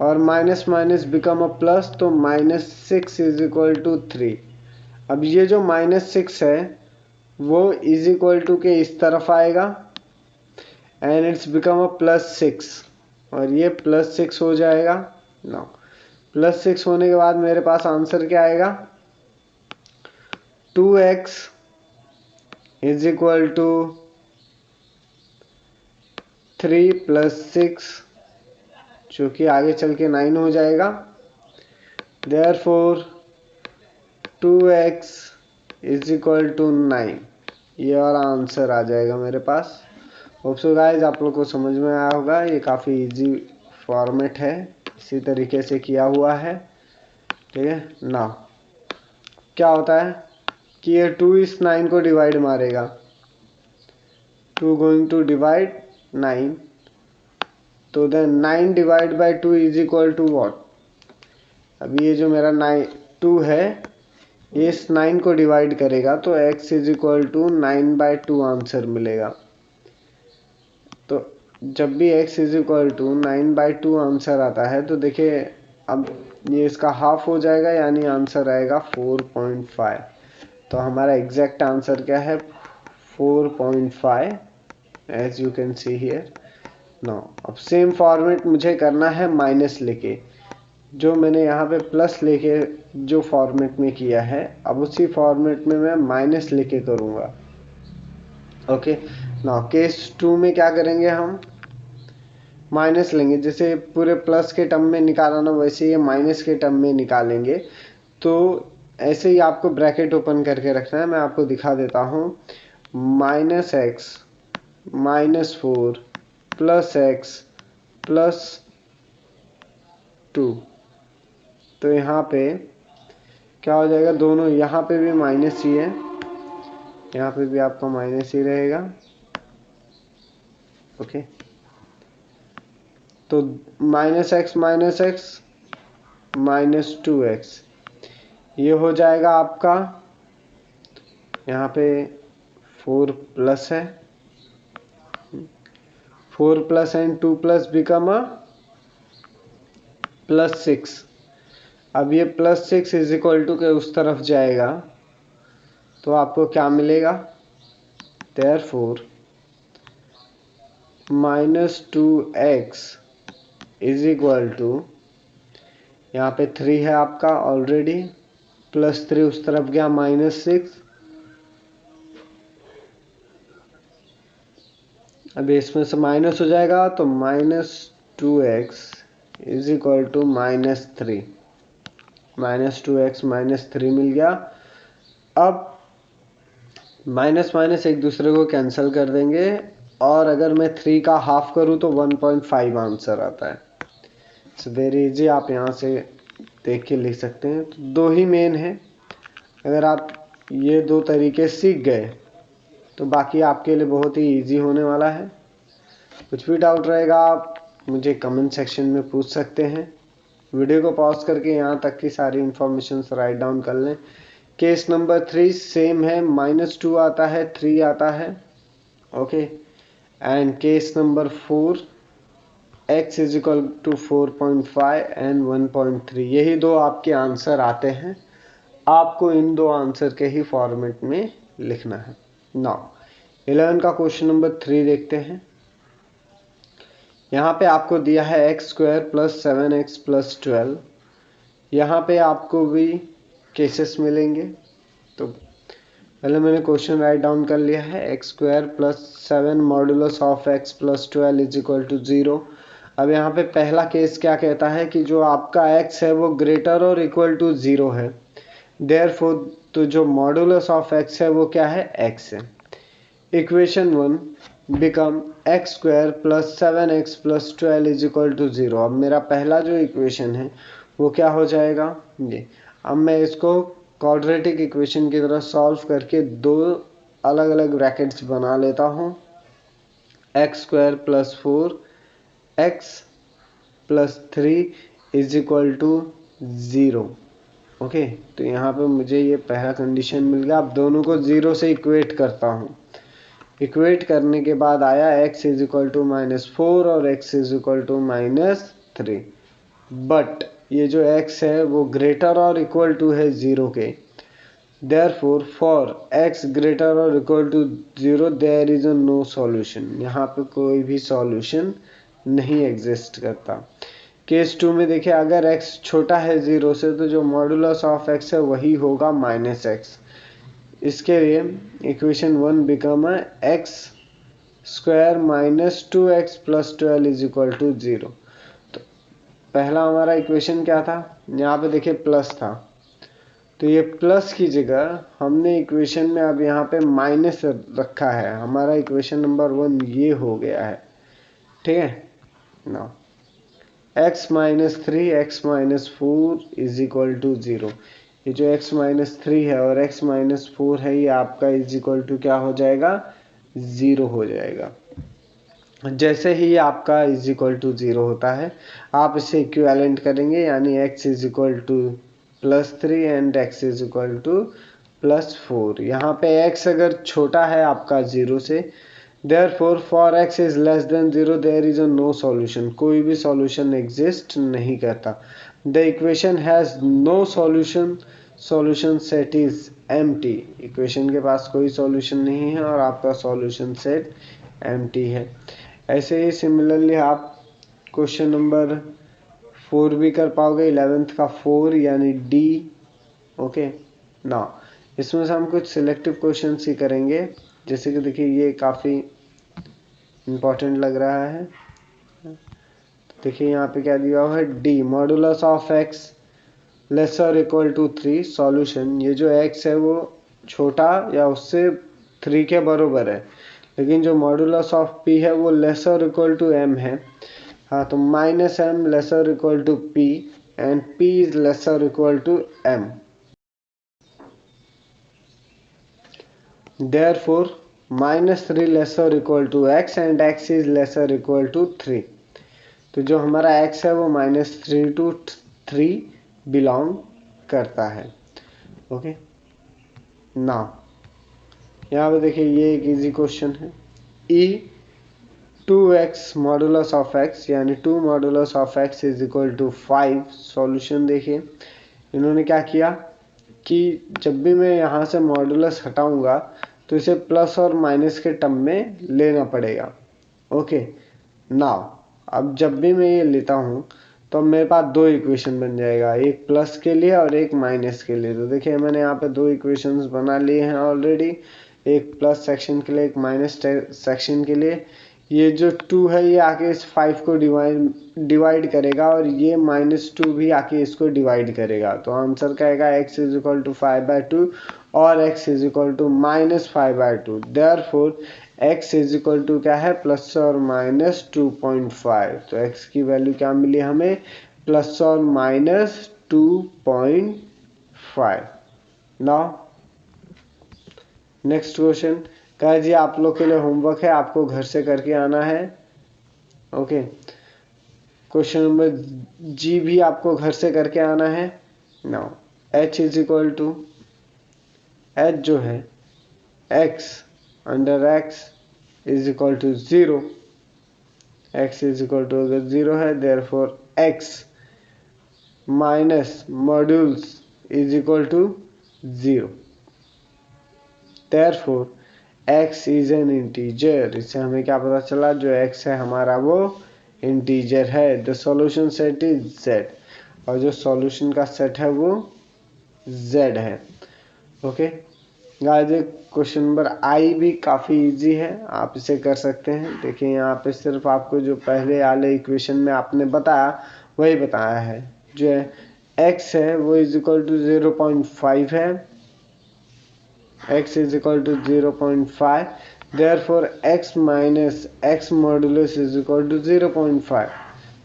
और minus minus become a plus, तो माइनस 6 इज इक्वल टू 3। अब ये जो माइनस 6 है वो इज इक्वल टू के इस तरफ आएगा and it's become a plus 6, और ये प्लस 6 हो जाएगा। नाउ प्लस 6 होने के बाद मेरे पास आंसर क्या आएगा, 2x is equal to 3 plus 6, जो कि आगे चल के 9 हो जाएगा। Therefore 2x is equal to 9, ये वाला आंसर आ जाएगा मेरे पास। होप सो गाइस आप लोग को समझ में आया होगा। ये काफ़ी इजी फॉर्मेट है, इसी तरीके से किया हुआ है। ठीक है ना, क्या होता है कि ये 2 इस 9 को डिवाइड मारेगा, 2 गोइंग टू डिवाइड 9, तो then 9 divide by 2 is equal to what. अब ये जो मेरा 2 है ये इस 9 को डिवाइड करेगा, तो x is equal to 9/2 answer मिलेगा। तो जब भी x is equal to 9/2 answer आता है तो देखिए अब ये इसका हाफ हो जाएगा, यानी आंसर आएगा 4.5। तो हमारा एग्जैक्ट आंसर क्या है, 4.5 as you can see here. Now अब सेम फॉर्मेट मुझे करना है माइनस लेके, जो मैंने यहाँ पे प्लस लेके जो फॉर्मेट में किया है, अब उसी फॉर्मेट में मैं माइनस लेके करूँगा। ओके नाउ केस 2 में क्या करेंगे, हम माइनस लेंगे। जैसे पूरे प्लस के टर्म में निकाला ना, वैसे ये माइनस के टर्म में निकालेंगे। तो ऐसे ही आपको ब्रैकेट ओपन करके रखना है। मैं आपको दिखा देता हूँ, minus x minus 4 plus x plus 2। तो यहाँ पे क्या हो जाएगा, दोनों यहाँ पे भी माइनस ही है, यहाँ पे भी आपका माइनस ही रहेगा। ओके तो माइनस एक्स माइनस 2x, ये हो जाएगा आपका, यहाँ पे 4 प्लस है, 4 plus and 2 plus become a plus 6। अब ये प्लस 6 इज इक्वल टू के उस तरफ जाएगा, तो आपको क्या मिलेगा, therefore minus 2x is equal to, यहाँ पे 3 है आपका ऑलरेडी, प्लस 3 उस तरफ गया माइनस 6। अभी इसमें से माइनस हो जाएगा, तो minus 2x is equal to minus 3, minus 2x minus 3 मिल गया। अब माइनस माइनस एक दूसरे को कैंसिल कर देंगे, और अगर मैं 3 का हाफ करूं तो 1.5 आंसर आता है। इट्स वेरी इजी, आप यहाँ से देख के लिख सकते हैं। तो दो ही मेन है, अगर आप ये दो तरीके सीख गए तो बाकी आपके लिए बहुत ही इजी होने वाला है। कुछ भी डाउट रहेगा आप मुझे कमेंट सेक्शन में पूछ सकते हैं। वीडियो को पॉज करके यहाँ तक की सारी इंफॉर्मेशन राइट डाउन कर लें। केस नंबर 3 सेम है, -2 आता है, 3 आता है। Okay and case number 4 x is equal to 4.5 and 1.3, यही दो आपके आंसर आते हैं। आपको इन दो आंसर के ही फॉर्मेट में लिखना है। नाउ 11 का क्वेश्चन नंबर 3 देखते हैं। यहाँ पे आपको दिया है x² प्लस 7x प्लस 12। यहाँ पे आपको भी केसेस मिलेंगे, तो पहले मैंने क्वेश्चन राइट डाउन कर लिया है, x² plus 7 modulus of x plus 12 is equal to 0। अब यहाँ पे पहला केस क्या कहता है कि जो आपका x है वो ग्रेटर और इक्वल टू 0 है, देयरफॉर तो जो मॉडुलस ऑफ x है वो क्या है, x है। Equation 1 become x square plus 7x plus 12 is equal to 0। अब मेरा पहला जो इक्वेशन है वो क्या हो जाएगा, ये। अब मैं इसको क्वाड्रेटिक इक्वेशन की तरह सॉल्व करके दो अलग अलग ब्रैकेट्स बना लेता हूँ। X square plus 4x plus 3 is equal to 0। Okay, तो यहाँ पे मुझे ये पहला कंडीशन मिल गया। अब दोनों को 0 से इक्वेट करता हूँ। इक्वेट करने के बाद आया x इज इक्वल टू -4 और x is equal to -3। But ये जो x है वो ग्रेटर और इक्वल टू है 0 के, देयरफॉर फॉर x ग्रेटर और equal to 0 there is a no solution. यहाँ पे कोई भी सॉल्यूशन नहीं एग्जिस्ट करता। केस 2 में देखिए, अगर x छोटा है 0 से तो जो मॉडुलस ऑफ x है वही होगा -x। इसके लिए equation 1 become x square -2x plus 12 is equal to 0। तो पहला हमारा इक्वेशन क्या था, यहाँ पे देखिए प्लस था, तो ये प्लस की जगह हमने इक्वेशन में अब यहाँ पे माइनस रखा है। हमारा इक्वेशन नंबर 1 ये हो गया है, ठीक है ना। x -3 x -4 is equal to 0। ये जो x -3 है और x -4 है ये आपका इज इक्वल टू क्या हो जाएगा, 0 हो जाएगा। जैसे ही आपका इज इक्वल टू 0 होता है आप इसे इक्विवेलेंट करेंगे, यानी x is equal to +3 and x is equal to +4। यहाँ पे x अगर छोटा है आपका 0 से, therefore for x is less than 0 there is a no solution. कोई भी सॉल्यूशन एग्जिस्ट नहीं करता। The equation has no solution, solution set is empty. Equation के पास कोई सॉल्यूशन नहीं है और आपका सॉल्यूशन सेट एम्प्टी है। ऐसे ही सिमिलरली आप क्वेश्चन नंबर 4 भी कर पाओगे, 11th का 4 यानी D। ओके ना, इसमें से हम कुछ सिलेक्टिव क्वेश्चन ही करेंगे। जैसे कि देखिए ये काफ़ी इम्पोर्टेंट लग रहा है। देखिए यहाँ पे क्या दिया हुआ है, D modulus of x lesser equal to 3। Solution, ये जो x है वो छोटा या उससे 3 के बराबर है, लेकिन जो मॉडुलस ऑफ p है वो लेसर इक्वल टू m है। हाँ, तो -m lesser equal to p and p is lesser equal to m। Therefore -3 lesser equal to x and x is lesser equal to 3। तो जो हमारा x है वो -3 to 3 बिलोंग करता है। ओके ना, यहाँ पे देखिए ये एक इजी क्वेश्चन है। E 2x modulus of x यानी 2 modulus of x is equal to 5। Solution देखिए इन्होंने क्या किया कि जब भी मैं यहाँ से मॉडुलस हटाऊंगा तो इसे प्लस और माइनस के टर्म में लेना पड़ेगा। ओके नाउ, अब जब भी मैं ये लेता हूँ तो मेरे पास दो इक्वेशन बन जाएगा, एक प्लस के लिए और एक माइनस के लिए। तो देखिए मैंने यहाँ पे दो इक्वेशंस बना लिए हैं ऑलरेडी, एक प्लस सेक्शन के लिए एक माइनस सेक्शन के लिए। ये जो 2 है ये आके इस 5 को डिवाइड करेगा और ये -2 भी आके इसको डिवाइड करेगा। तो आंसर क्या आएगा, x इज इक्वल टू 5/2 और x is equal to -5/2। Therefore x is equal to क्या है, प्लस और माइनस 2.5। तो x की वैल्यू क्या मिली हमें, प्लस और माइनस 2.5। नाउ नेक्स्ट क्वेश्चन कहा जी, आप लोग के लिए होमवर्क है, आपको घर से करके आना है। ओके, क्वेश्चन नंबर जी भी आपको घर से करके आना है। Now h is equal to, h जो है x under x is equal to 0। x is equal to अगर 0 है, therefore x minus modulus is equal to 0। Therefore x is an integer. इससे हमें क्या पता चला, जो x है हमारा वो इंटीजर है। The solution set is z, और जो सॉल्यूशन का सेट है वो z है। ओके गाइस क्वेश्चन नंबर आई भी काफ़ी इजी है, आप इसे कर सकते हैं। देखिए यहाँ पे सिर्फ आपको जो पहले वाले इक्वेशन में आपने बताया वही बताया है। जो x है वो इज इक्वल टू 0.5 है, x is equal to 0.5, therefore x minus x modulus is equal to 0.5।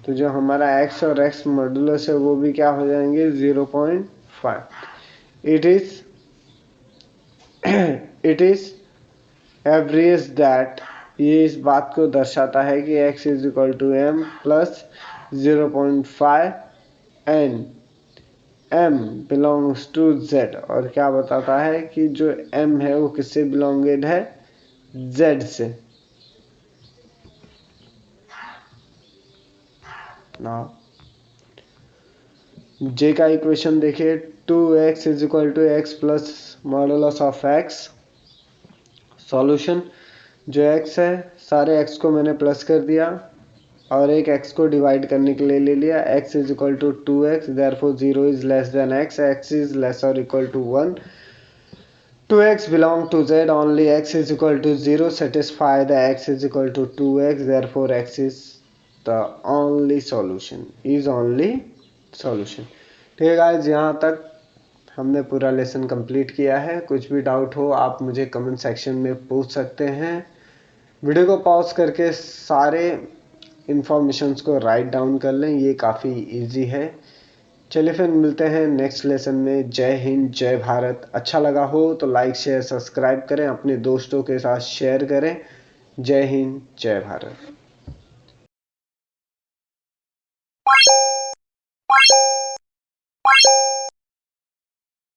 तो जो हमारा x और x मॉडुलस है वो भी क्या हो जाएंगे 0.5। इट इज एवरेज दैट, ये इस बात को दर्शाता है कि x is equal to m plus 0.5 and m belongs to z। और क्या बताता है कि जो m है वो किससे बिलोंगेड है, z से। नाउ j का इक्वेशन देखिए, 2x is equal to x plus modulus of x। Solution, जो x है सारे x को मैंने प्लस कर दिया और एक x को डिवाइड करने के लिए ले लिया। x is equal to 2x, therefore 0 is less than x is less और equal to 1। 2x belong to z, only x is equal to 0, satisfy the x is equal to 2x, therefore x is the only solution, is only solution। ठीक है guys, यहाँ तक हमने पूरा lesson complete किया है। कुछ भी डाउट हो आप मुझे कमेंट सेक्शन में पूछ सकते हैं। वीडियो को पॉज करके सारे इंफॉर्मेशंस को राइट डाउन कर लें, ये काफ़ी इजी है। चलिए फिर मिलते हैं नेक्स्ट लेसन में। जय हिंद, जय भारत। अच्छा लगा हो तो लाइक शेयर सब्सक्राइब करें, अपने दोस्तों के साथ शेयर करें। जय हिंद, जय भारत।